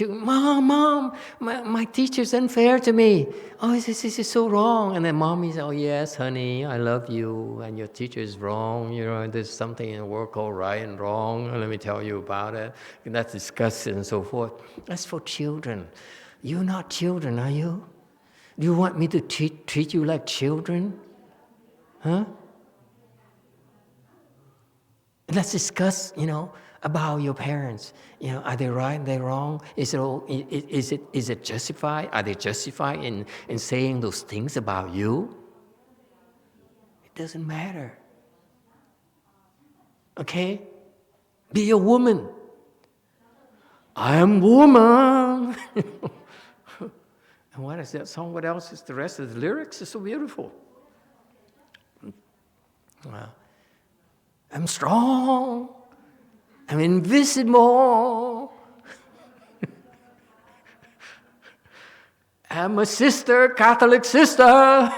Mom, my teacher's unfair to me. Oh, this is so wrong. And then Mom is, oh yes, honey, I love you, and your teacher is wrong. You know, there's something in the world called right and wrong. And let me tell you about it. And that's discussed and so forth. That's for children. You're not children, are you? Do you want me to treat you like children? Huh? Let's discuss, about your parents. Are they right? Are they wrong? Is it justified? Are they justified in saying those things about you? It doesn't matter. Okay? Be a woman. I am woman. And what is that song? What else is the rest of the lyrics? Is so beautiful. I'm strong. I'm invisible. I'm a sister, Catholic sister.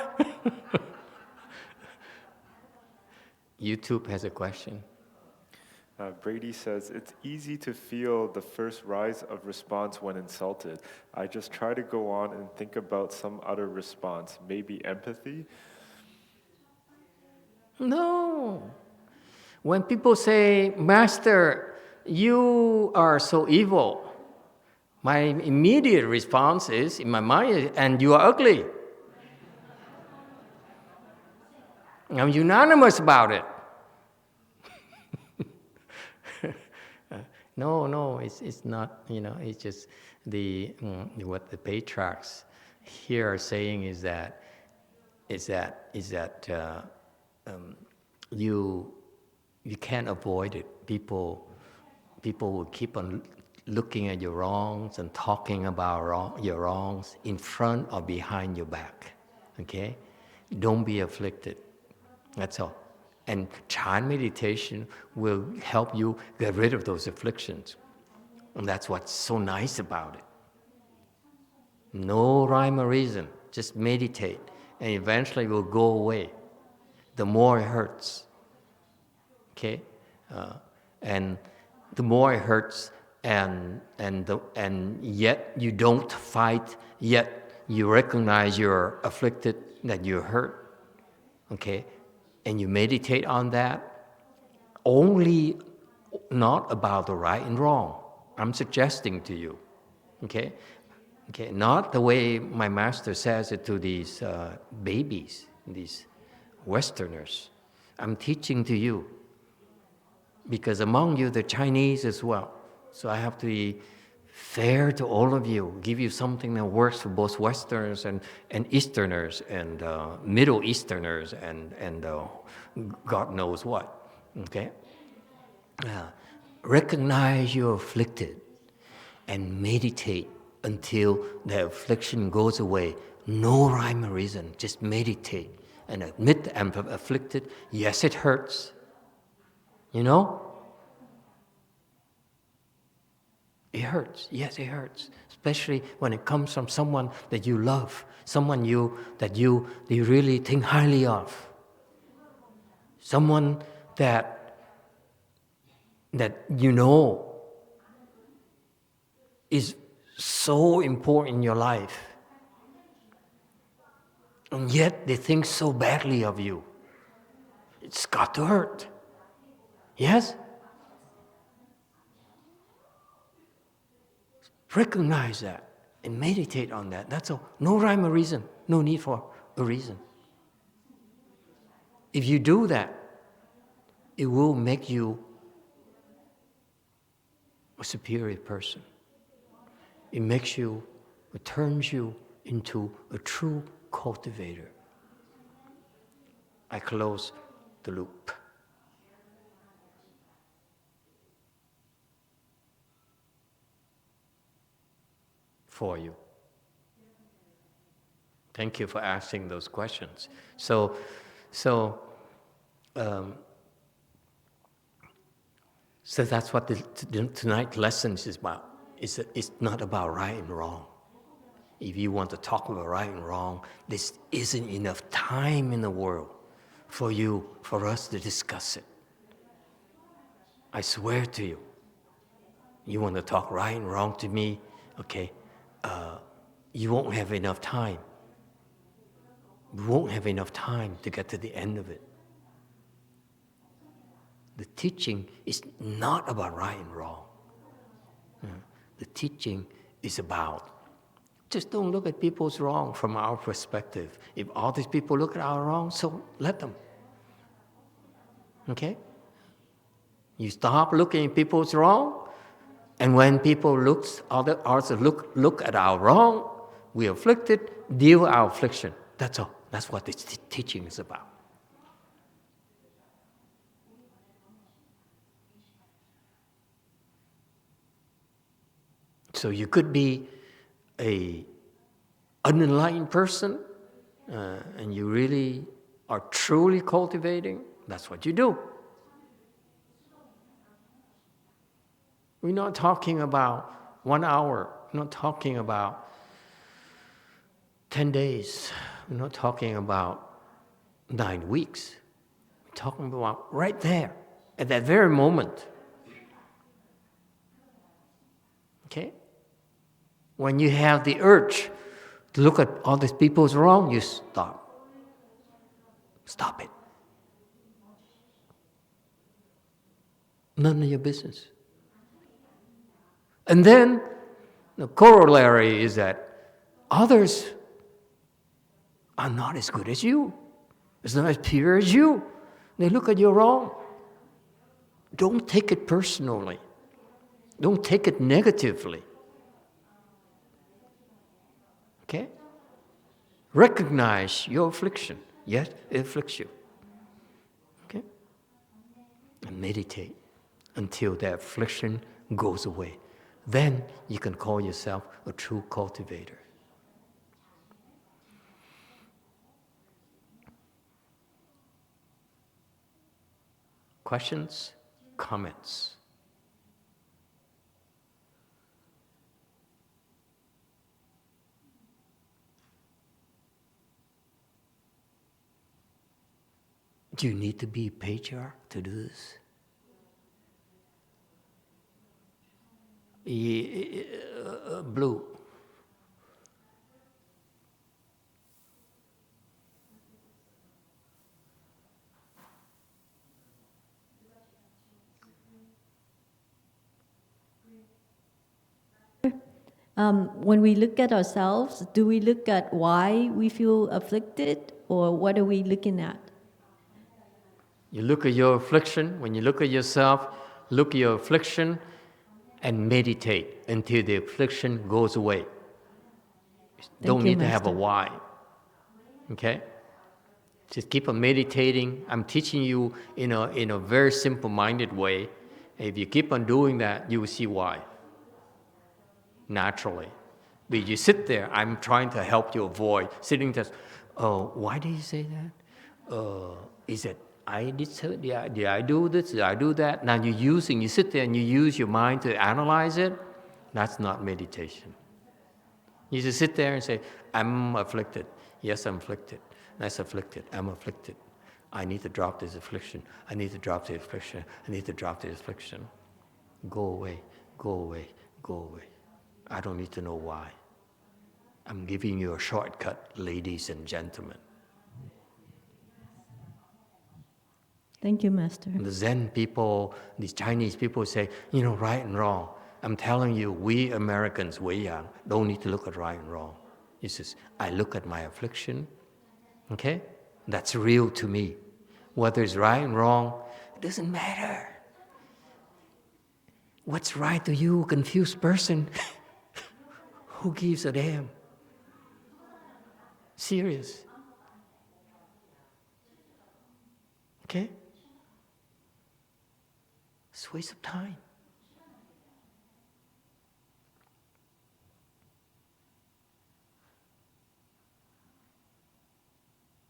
YouTube has a question. Brady says, it's easy to feel the first rise of response when insulted. I just try to go on and think about some other response, maybe empathy. No. When people say, Master, you are so evil, my immediate response is, in my mind, and you are ugly. I'm unanimous about it. No, it's not, it's just what the patriarchs here are saying is that you can't avoid it. People will keep on looking at your wrongs and talking about your wrongs in front or behind your back. Okay? Don't be afflicted. That's all. And Chan meditation will help you get rid of those afflictions. And that's what's so nice about it. No rhyme or reason. Just meditate. And eventually it will go away. The more it hurts. Okay? And the more it hurts, and yet you don't fight, yet you recognize you're afflicted, that you're hurt. Okay? And you meditate on that, only not about the right and wrong. I'm suggesting to you, okay? Okay, not the way my master says it to these babies, these Westerners. I'm teaching to you, because among you, the Chinese as well. So I have to be fair to all of you, give you something that works for both Westerners and Easterners and Middle Easterners and God knows what, okay? Recognize you're afflicted and meditate until the affliction goes away. No rhyme or reason, just meditate and admit I'm afflicted. Yes, it hurts, It hurts. Yes, it hurts. Especially when it comes from someone that you love, someone that you really think highly of, someone that is so important in your life, and yet they think so badly of you. It's got to hurt. Yes? Recognize that and meditate on that. That's all. No rhyme or reason. No need for a reason. If you do that, it will make you a superior person. It turns you into a true cultivator. I close the loop. For you. Thank you for asking those questions. So that's what tonight's lesson is about. It's not about right and wrong. If you want to talk about right and wrong, there isn't enough time in the world for us to discuss it. I swear to you. You want to talk right and wrong to me, okay? You won't have enough time. We won't have enough time to get to the end of it. The teaching is not about right and wrong. The teaching is about, just don't look at people's wrong from our perspective. If all these people look at our wrong, so let them. Okay? You stop looking at people's wrong, and when people look at our wrong, we are afflicted, deal with our affliction. That's all. That's what this teaching is about. So you could be an unenlightened person, and you really are truly cultivating. That's what you do. We're not talking about 1 hour. We're not talking about 10 days. We're not talking about 9 weeks. We're talking about right there, at that very moment. Okay? When you have the urge to look at all these people's wrong, you stop. Stop it. None of your business. And then the corollary is that others are not as good as you. It's not as pure as you. They look at you wrong. Don't take it personally. Don't take it negatively. Okay? Recognize your affliction. Yes, it afflicts you. Okay? And meditate until that affliction goes away. Then you can call yourself a true cultivator. Questions? Comments? Do you need to be a patriarch to do this? Blue. When we look at ourselves, do we look at why we feel afflicted, or what are we looking at? You look at your affliction. When you look at yourself, look at your affliction and meditate until the affliction goes away. Don't need to have a why. Okay? Just keep on meditating. I'm teaching you in a very simple-minded way. If you keep on doing that, you will see why. Naturally. But you sit there, I'm trying to help you avoid sitting there. Oh, why did you say that? Is it did I do this? Did I do that? Now you sit there and you use your mind to analyze it. That's not meditation. You just sit there and say, I'm afflicted. Yes, I'm afflicted. That's afflicted. I'm afflicted. I need to drop this affliction. I need to drop this affliction. I need to drop this affliction. Go away, go away, go away. I don't need to know why. I'm giving you a shortcut, ladies and gentlemen. Thank you, Master. The Zen people, these Chinese people say, right and wrong. I'm telling you, we Americans, we young, don't need to look at right and wrong. He says, I look at my affliction, okay? That's real to me. Whether it's right and wrong, it doesn't matter. What's right to you, confused person? Who gives a damn? Serious. Okay? It's a waste of time.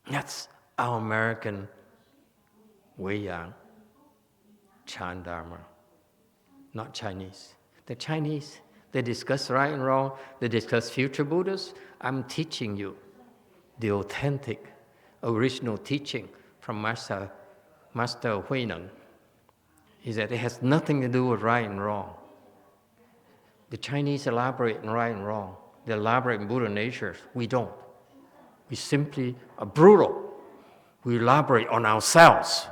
That's our American Wei-Yang, Chan Dharma, not Chinese. The Chinese, they discuss right and wrong, they discuss future Buddhas. I'm teaching you the authentic, original teaching from Master Huineng. He said it has nothing to do with right and wrong. The Chinese elaborate on right and wrong. They elaborate in Buddha natures. We don't. We simply are brutal. We elaborate on ourselves.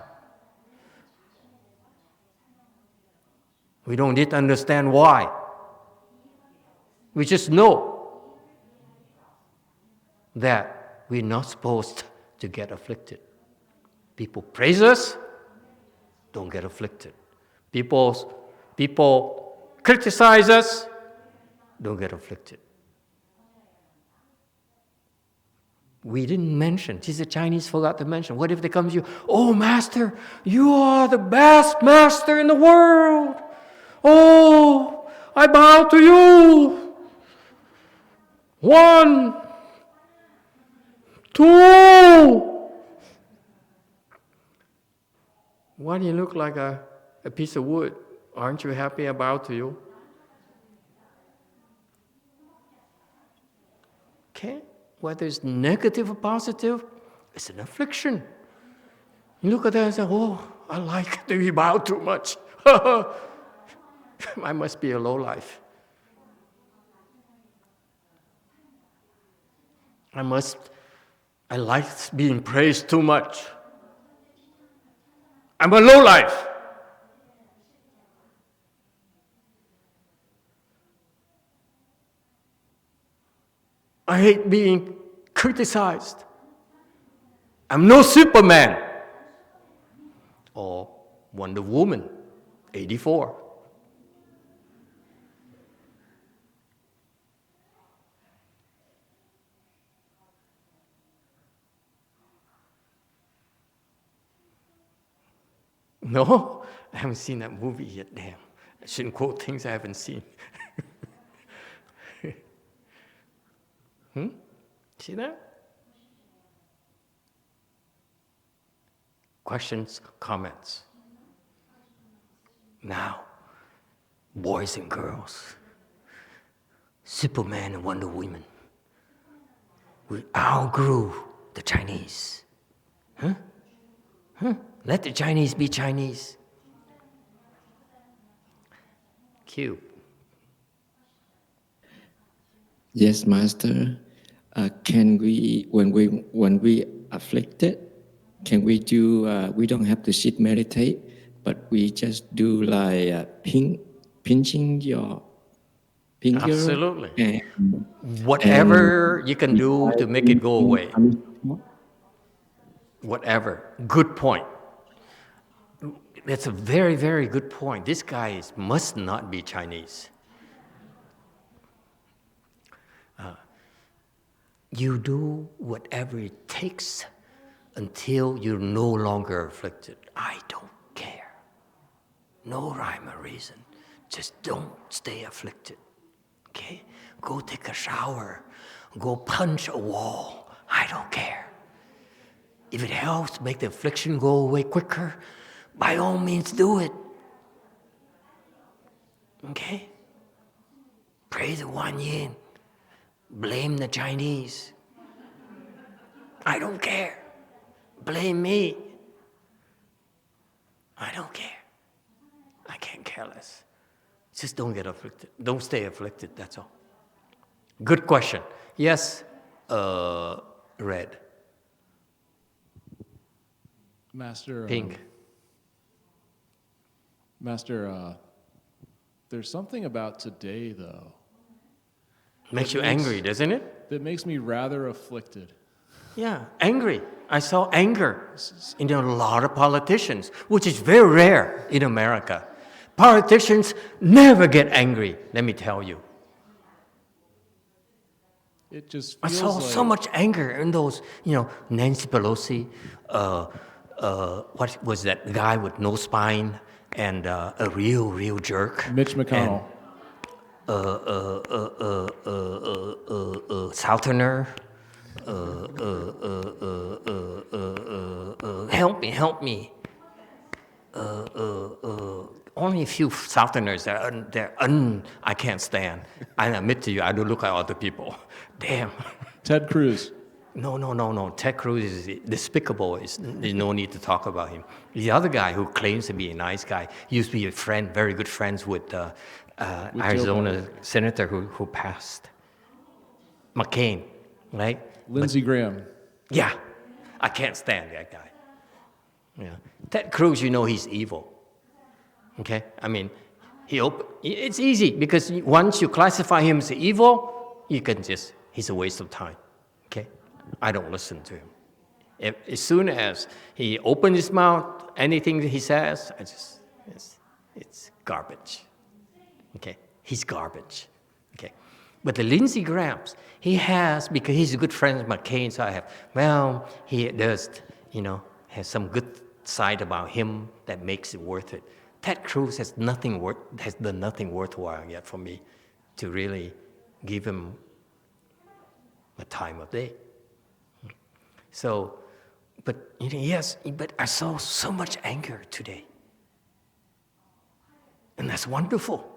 We don't need to understand why. We just know that we're not supposed to get afflicted. People praise us, don't get afflicted. People criticize us, don't get afflicted. We didn't mention, the Chinese forgot to mention, what if they come to you, oh Master, you are the best master in the world. Oh, I bow to you. 1, 2. Why do you look like a piece of wood? Aren't you happy I bow to you? Okay, whether it's negative or positive, it's an affliction. You look at that and say, oh, I like to be bowed too much. I must be a lowlife. I like being praised too much. I'm a lowlife. I hate being criticized. I'm no Superman. Or Wonder Woman, 84. No, I haven't seen that movie yet, damn. I shouldn't quote things I haven't seen. See that? Questions, comments. Now, boys and girls, Superman and Wonder Woman, we outgrew the Chinese. Let the Chinese be Chinese. Q. Yes, Master. Can we, when we afflicted, can we do? We don't have to sit meditate, but we just do like pinching your finger. Absolutely. Whatever you can do to make it go away. Whatever. Good point. That's a very, very good point. This guy must not be Chinese. You do whatever it takes until you're no longer afflicted. I don't care. No rhyme or reason. Just don't stay afflicted. Okay? Go take a shower. Go punch a wall. I don't care. If it helps make the affliction go away quicker, by all means do it. Okay? Pray the Wan Yin. Blame the Chinese. I don't care. Blame me. I don't care. I can't care less. Just don't get afflicted. Don't stay afflicted, that's all. Good question. Yes, red. Master. Pink. Master, there's something about today, though. Makes you angry, doesn't it? That makes me rather afflicted. Yeah, angry. I saw anger in a lot of politicians, which is very rare in America. Politicians never get angry, let me tell you. It just I feels saw like so much anger in those, Nancy Pelosi, what was that guy with no spine and a real jerk? Mitch McConnell. Southerner. Help me. Only a few Southerners I can't stand. I admit to you, I don't look like other people. Damn. Ted Cruz. No. Ted Cruz is despicable. There's no need to talk about him. The other guy who claims to be a nice guy used to be a friend, very good friends with Arizona senator who passed. McCain, right? Lindsey Graham. Yeah, I can't stand that guy. Yeah, Ted Cruz, he's evil. Okay, I mean, it's easy because once you classify him as evil, you can he's a waste of time. Okay, I don't listen to him. As soon as he opens his mouth, anything that he says, it's garbage. Okay, he's garbage. Okay, but the Lindsey Grahams, because he's a good friend of McCain, so he does, has some good side about him that makes it worth it. Ted Cruz has done nothing worthwhile yet for me to really give him a time of day. So, but yes, but I saw so much anger today. And that's wonderful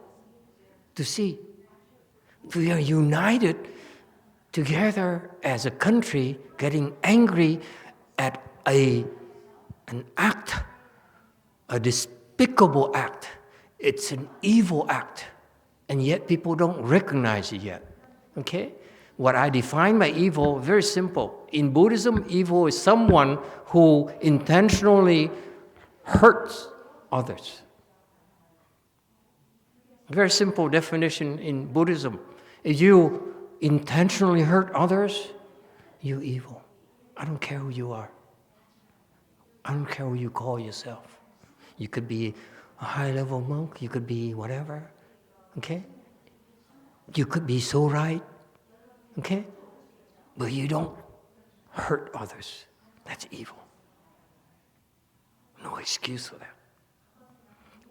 to see. We are united together as a country, getting angry at an act, a despicable act. It's an evil act, and yet people don't recognize it yet. Okay? What I define by evil, very simple. In Buddhism, evil is someone who intentionally hurts others. Very simple definition in Buddhism. If you intentionally hurt others, you're evil. I don't care who you are. I don't care who you call yourself. You could be a high-level monk, you could be whatever, okay? You could be so right, okay? But you don't hurt others. That's evil. No excuse for that.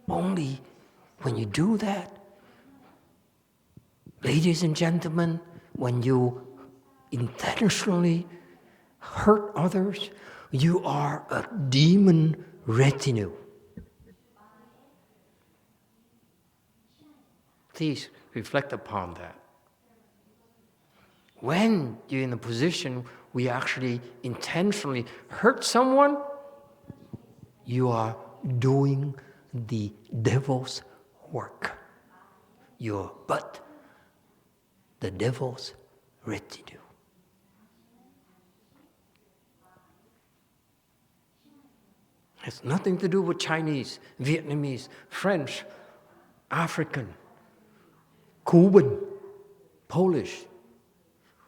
Only when you do that, ladies and gentlemen, when you intentionally hurt others, you are a demon retinue. Please reflect upon that. When you're in a position where you actually intentionally hurt someone, you are doing the devil's work. You're but the devil's retinue. It has nothing to do with Chinese, Vietnamese, French, African, Cuban, Polish,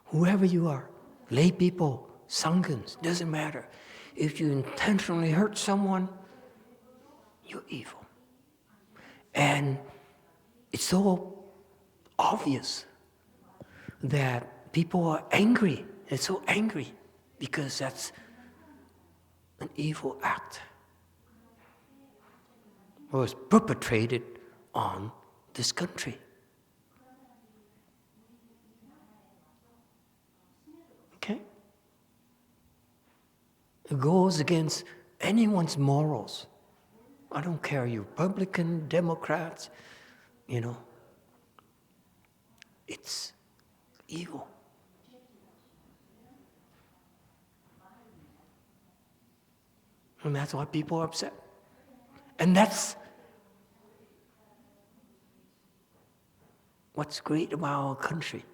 whoever you are, lay people, Sanghans, doesn't matter. If you intentionally hurt someone, you're evil. And it's so obvious that people are angry. They're so angry because that's an evil act. It was perpetrated on this country. Okay? It goes against anyone's morals. I don't care, you Republican, Democrats, it's evil. And that's why people are upset. And that's what's great about our country.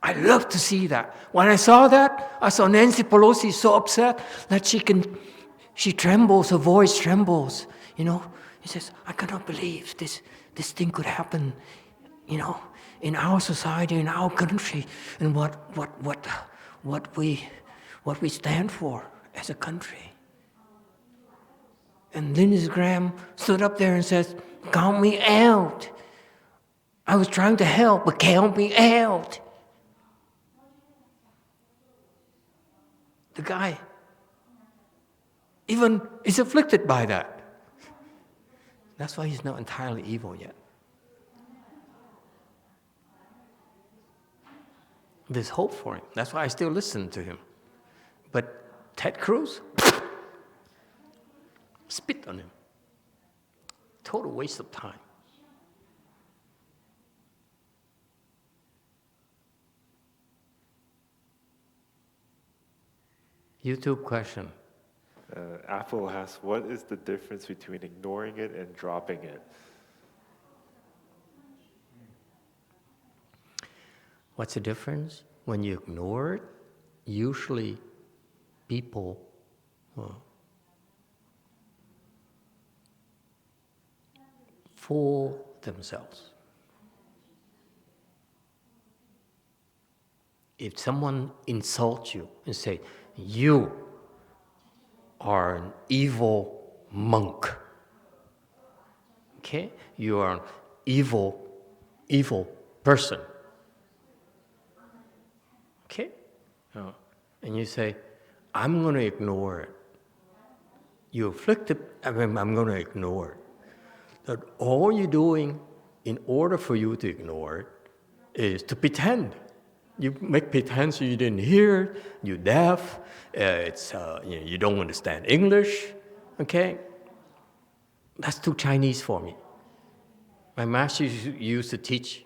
I love to see that. When I saw that, I saw Nancy Pelosi so upset that she trembles, her voice trembles, He says, I cannot believe this thing could happen, in our society, in our country, and what we stand for as a country. And Lindsey Graham stood up there and says, count me out. I was trying to help, but count me out. The guy even is afflicted by that. That's why he's not entirely evil yet. There's hope for him. That's why I still listen to him. But Ted Cruz, spit on him. Total waste of time. YouTube question. Apple asks, what is the difference between ignoring it and dropping it? What's the difference? When you ignore it, usually people fool themselves. If someone insults you and say, you are an evil monk, okay? You are an evil person, okay? And you say, I'm going to ignore it. you're afflicted, I'm going to ignore it. That all you're doing in order for you to ignore it is to pretend. You make pretense you didn't hear it, you're deaf, you don't understand English, okay? That's too Chinese for me. My master used to teach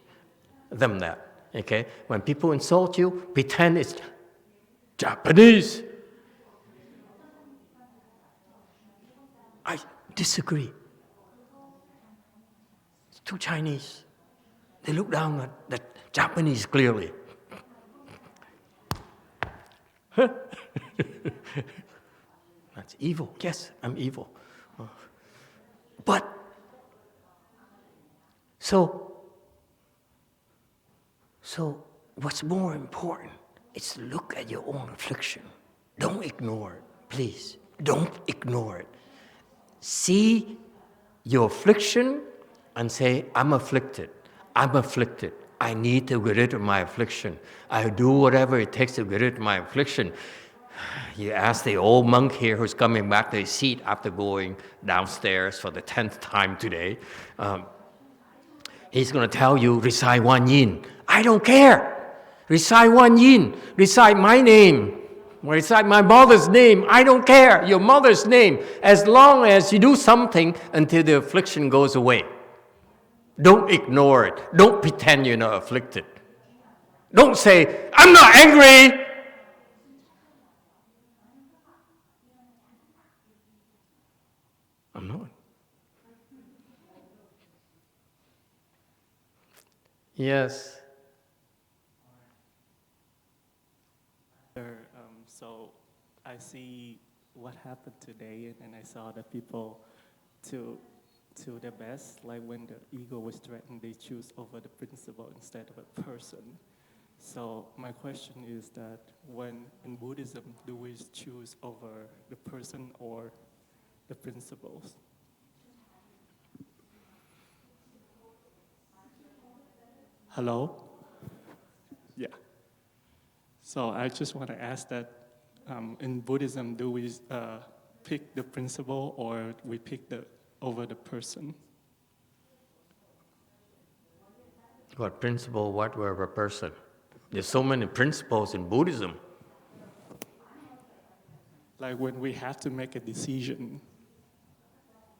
them that, okay? When people insult you, pretend it's Japanese. I disagree. It's too Chinese. They look down at the Japanese clearly. That's evil. Yes, I'm evil. But, so what's more important is to look at your own affliction. Don't ignore it, please. Don't ignore it. See your affliction and say, I'm afflicted. I'm afflicted. I need to get rid of my affliction. I'll do whatever it takes to get rid of my affliction. You ask the old monk here who's coming back to his seat after going downstairs for the 10th time today. He's going to tell you, recite one yin. I don't care. Recite one yin. Recite my name. Recite my mother's name. I don't care. Your mother's name. As long as you do something until the affliction goes away. Don't ignore it. Don't pretend you're not afflicted. Don't say, I'm not angry. I'm not. Yes. So I see what happened today, and I saw the people to their best, like when the ego was threatened, they choose over the principle instead of a person. So my question is that when in Buddhism, do we choose over the person or the principles? Hello? Yeah. So I just want to ask that in Buddhism, do we pick the principle or we pick over the person? What principle, what were a person? There's so many principles in Buddhism. Like when we have to make a decision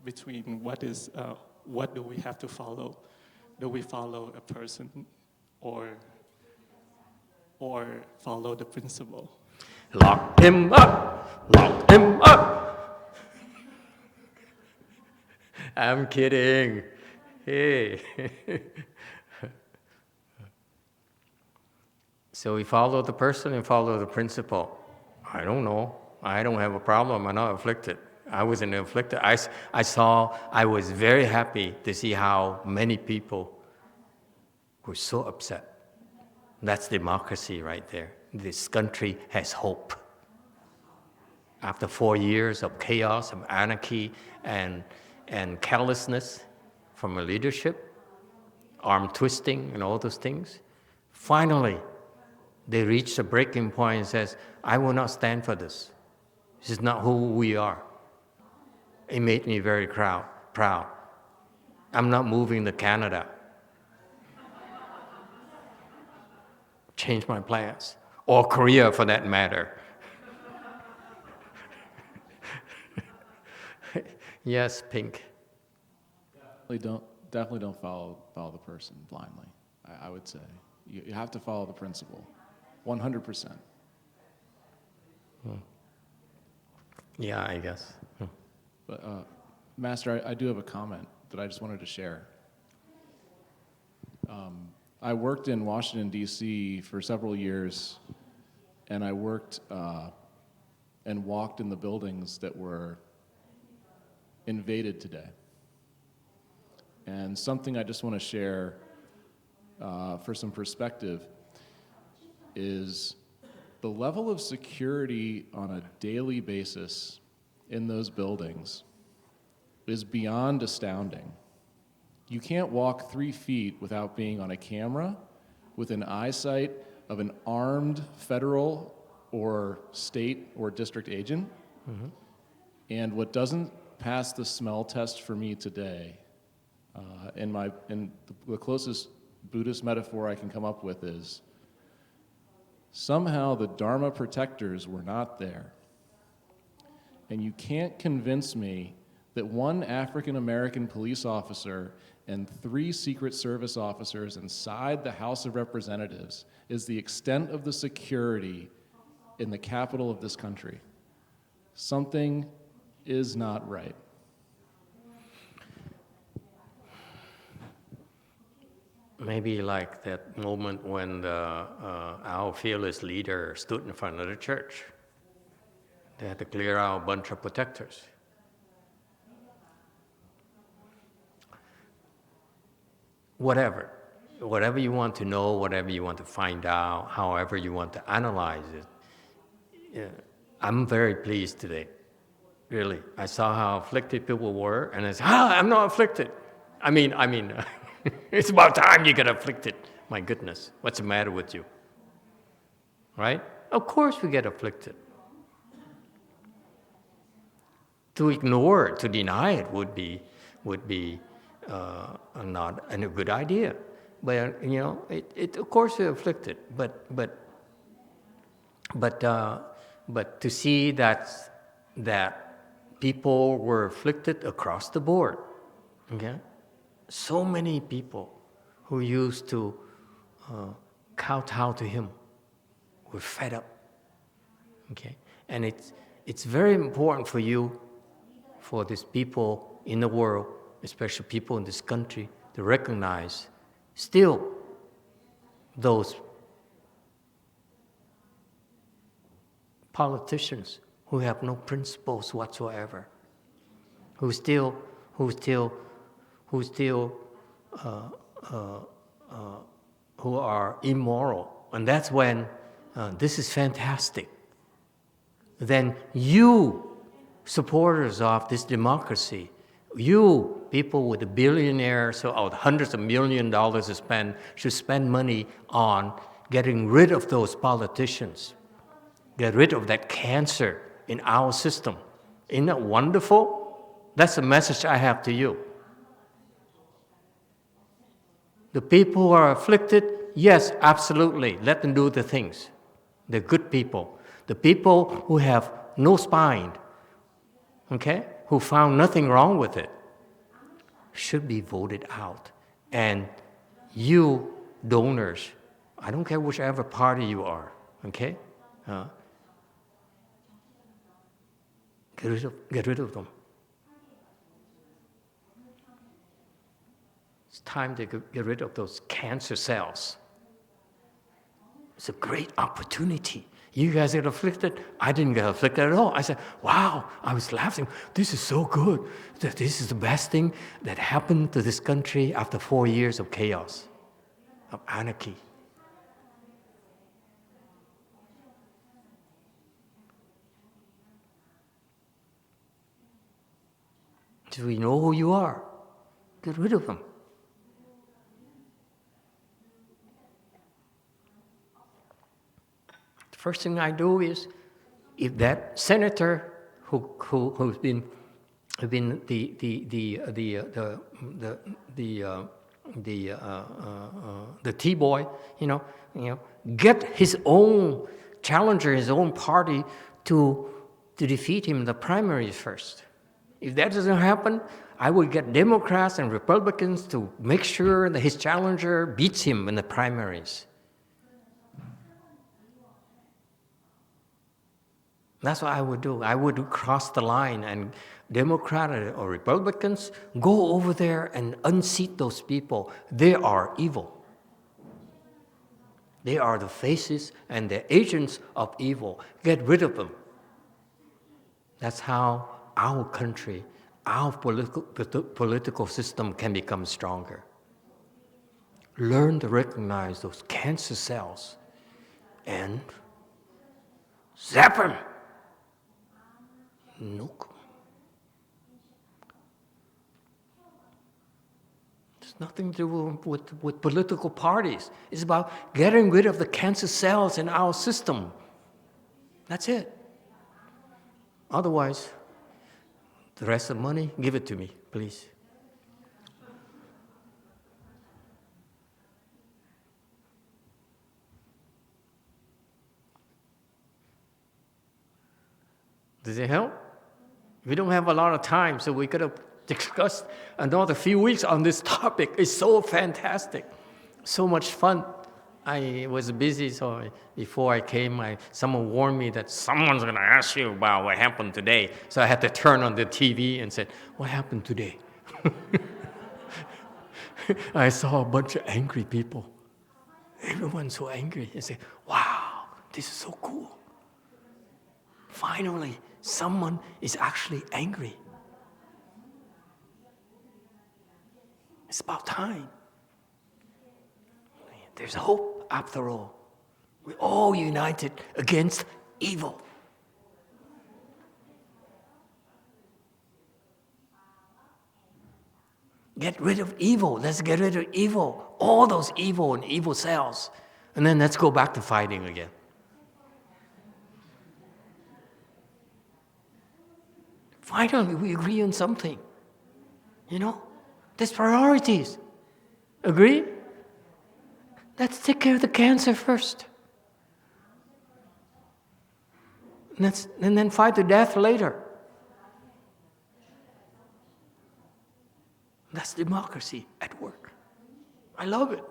between what do we have to follow? Do we follow a person or follow the principle? Lock him up! Lock him up! I'm kidding. Hey. So we follow the person and follow the principle. I don't know. I don't have a problem. I'm not afflicted. I wasn't afflicted. I was very happy to see how many people were so upset. That's democracy right there. This country has hope. After 4 years of chaos, of anarchy, and carelessness from a leadership, arm twisting and all those things, finally, they reached a breaking point and says, I will not stand for this. This is not who we are. It made me very proud. I'm not moving to Canada. Change my plans. Or Korea for that matter. Yes, Pink. Definitely don't follow the person blindly. I would say you have to follow the principle, 100%. Yeah, I guess. But Master, I do have a comment that I just wanted to share. I worked in Washington, D.C. for several years, and I worked and walked in the buildings that were invaded today. And something I just want to share for some perspective is the level of security on a daily basis in those buildings is beyond astounding. You can't walk 3 feet without being on a camera with an eyesight of an armed federal or state or district agent. Mm-hmm. And what doesn't pass the smell test for me today, in the closest Buddhist metaphor I can come up with is, somehow the Dharma protectors were not there. And you can't convince me that one African American police officer and 3 Secret Service officers inside the House of Representatives is the extent of the security in the capital of this country. Something is not right. Maybe like that moment when our fearless leader stood in front of the church. They had to clear out a bunch of protectors. Whatever you want to know, whatever you want to find out, however you want to analyze it, I'm very pleased today. Really, I saw how afflicted people were, and I said, I'm not afflicted. I mean, it's about time you get afflicted. My goodness, what's the matter with you? Right? Of course we get afflicted. To ignore it, to deny it would be not a good idea. But of course we're afflicted. But to see that people were afflicted across the board. Okay, so many people who used to kowtow to him were fed up. Okay, and it's very important for you, for these people in the world, especially people in this country, to recognize still those politicians who have no principles whatsoever, who are immoral, and that's when this is fantastic. Then you, supporters of this democracy, you people with the billionaires or hundreds of $1,000,000 to spend, should spend money on getting rid of those politicians, get rid of that cancer in our system. Isn't that wonderful? That's the message I have to you. The people who are afflicted, yes, absolutely, let them do the things. They're good people. The people who have no spine, okay, who found nothing wrong with it, should be voted out. And you, donors, I don't care whichever party you are, okay, get rid of them. It's time to get rid of those cancer cells. It's a great opportunity. You guys get afflicted. I didn't get afflicted at all. I said, wow, I was laughing. This is so good. This is the best thing that happened to this country after 4 years of chaos, of anarchy. Do we know who you are? Get rid of them. First thing I do is, if that senator who's been the T-boy, get his own challenger, his own party to defeat him in the primaries first. If that doesn't happen, I would get Democrats and Republicans to make sure that his challenger beats him in the primaries. That's what I would do. I would cross the line, and Democrats or Republicans go over there and unseat those people. They are evil. They are the faces and the agents of evil. Get rid of them. That's how our country, our political system can become stronger. Learn to recognize those cancer cells and zap them. Nope. It's nothing to do with political parties. It's about getting rid of the cancer cells in our system. That's it. Otherwise, The rest of the money, give it to me, please. Does it help? We don't have a lot of time, so we could have discussed another few weeks on this topic. It's so fantastic, so much fun. I was busy, so before I came, someone warned me that someone's going to ask you about what happened today. So I had to turn on the TV and said, what happened today? I saw a bunch of angry people. Everyone's so angry. I said, wow, this is so cool. Finally, someone is actually angry. It's about time. There's hope after all. We're all united against evil. Get rid of evil. Let's get rid of evil. All those evil and evil cells. And then let's go back to fighting again. Finally, we agree on something. You know? There's priorities. Agree? Let's take care of the cancer first. And then fight to death later. That's democracy at work. I love it.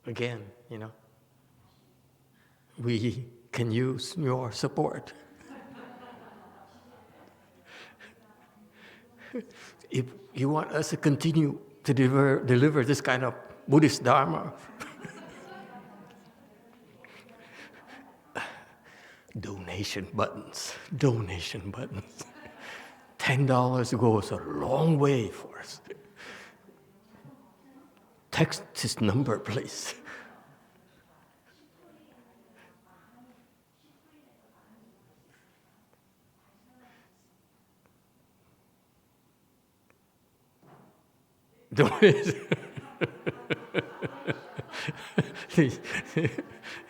Again, you know, we can use your support. If you want us to continue to deliver this kind of Buddhist Dharma, donation buttons. $10 goes a long way for us. Text this number, please.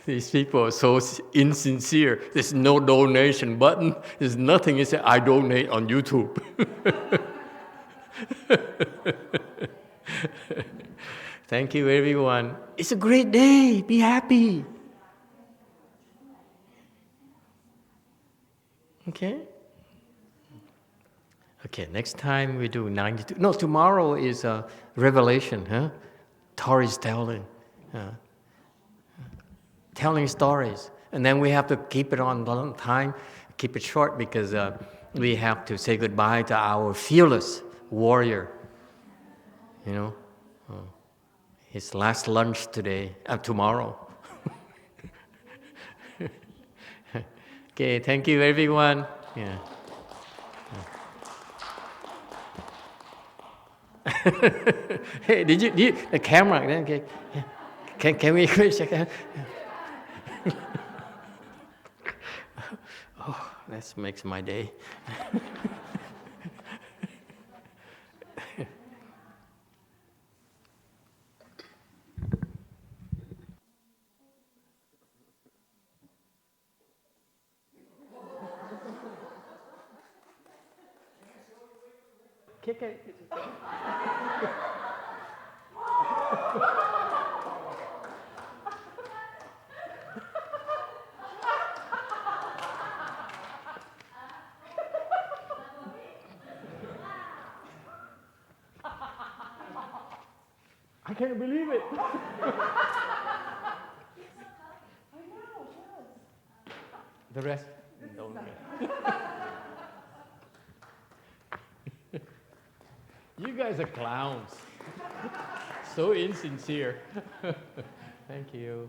These people are so insincere. There's no donation button. There's nothing. You say, I donate on YouTube. Thank you, everyone. It's a great day. Be happy. Okay? Okay, next time we do 92. No, tomorrow is Revelation, huh? Stories telling. Telling stories. And then we have to keep it on long time, keep it short because we have to say goodbye to our fearless warrior. You know? His last lunch tomorrow. Okay, thank you everyone. Yeah. Hey, did you the camera? Okay. Can we check out? Oh, that makes my day. Kick it. I can't believe it. The rest don't. You guys are clowns. So insincere. Thank you.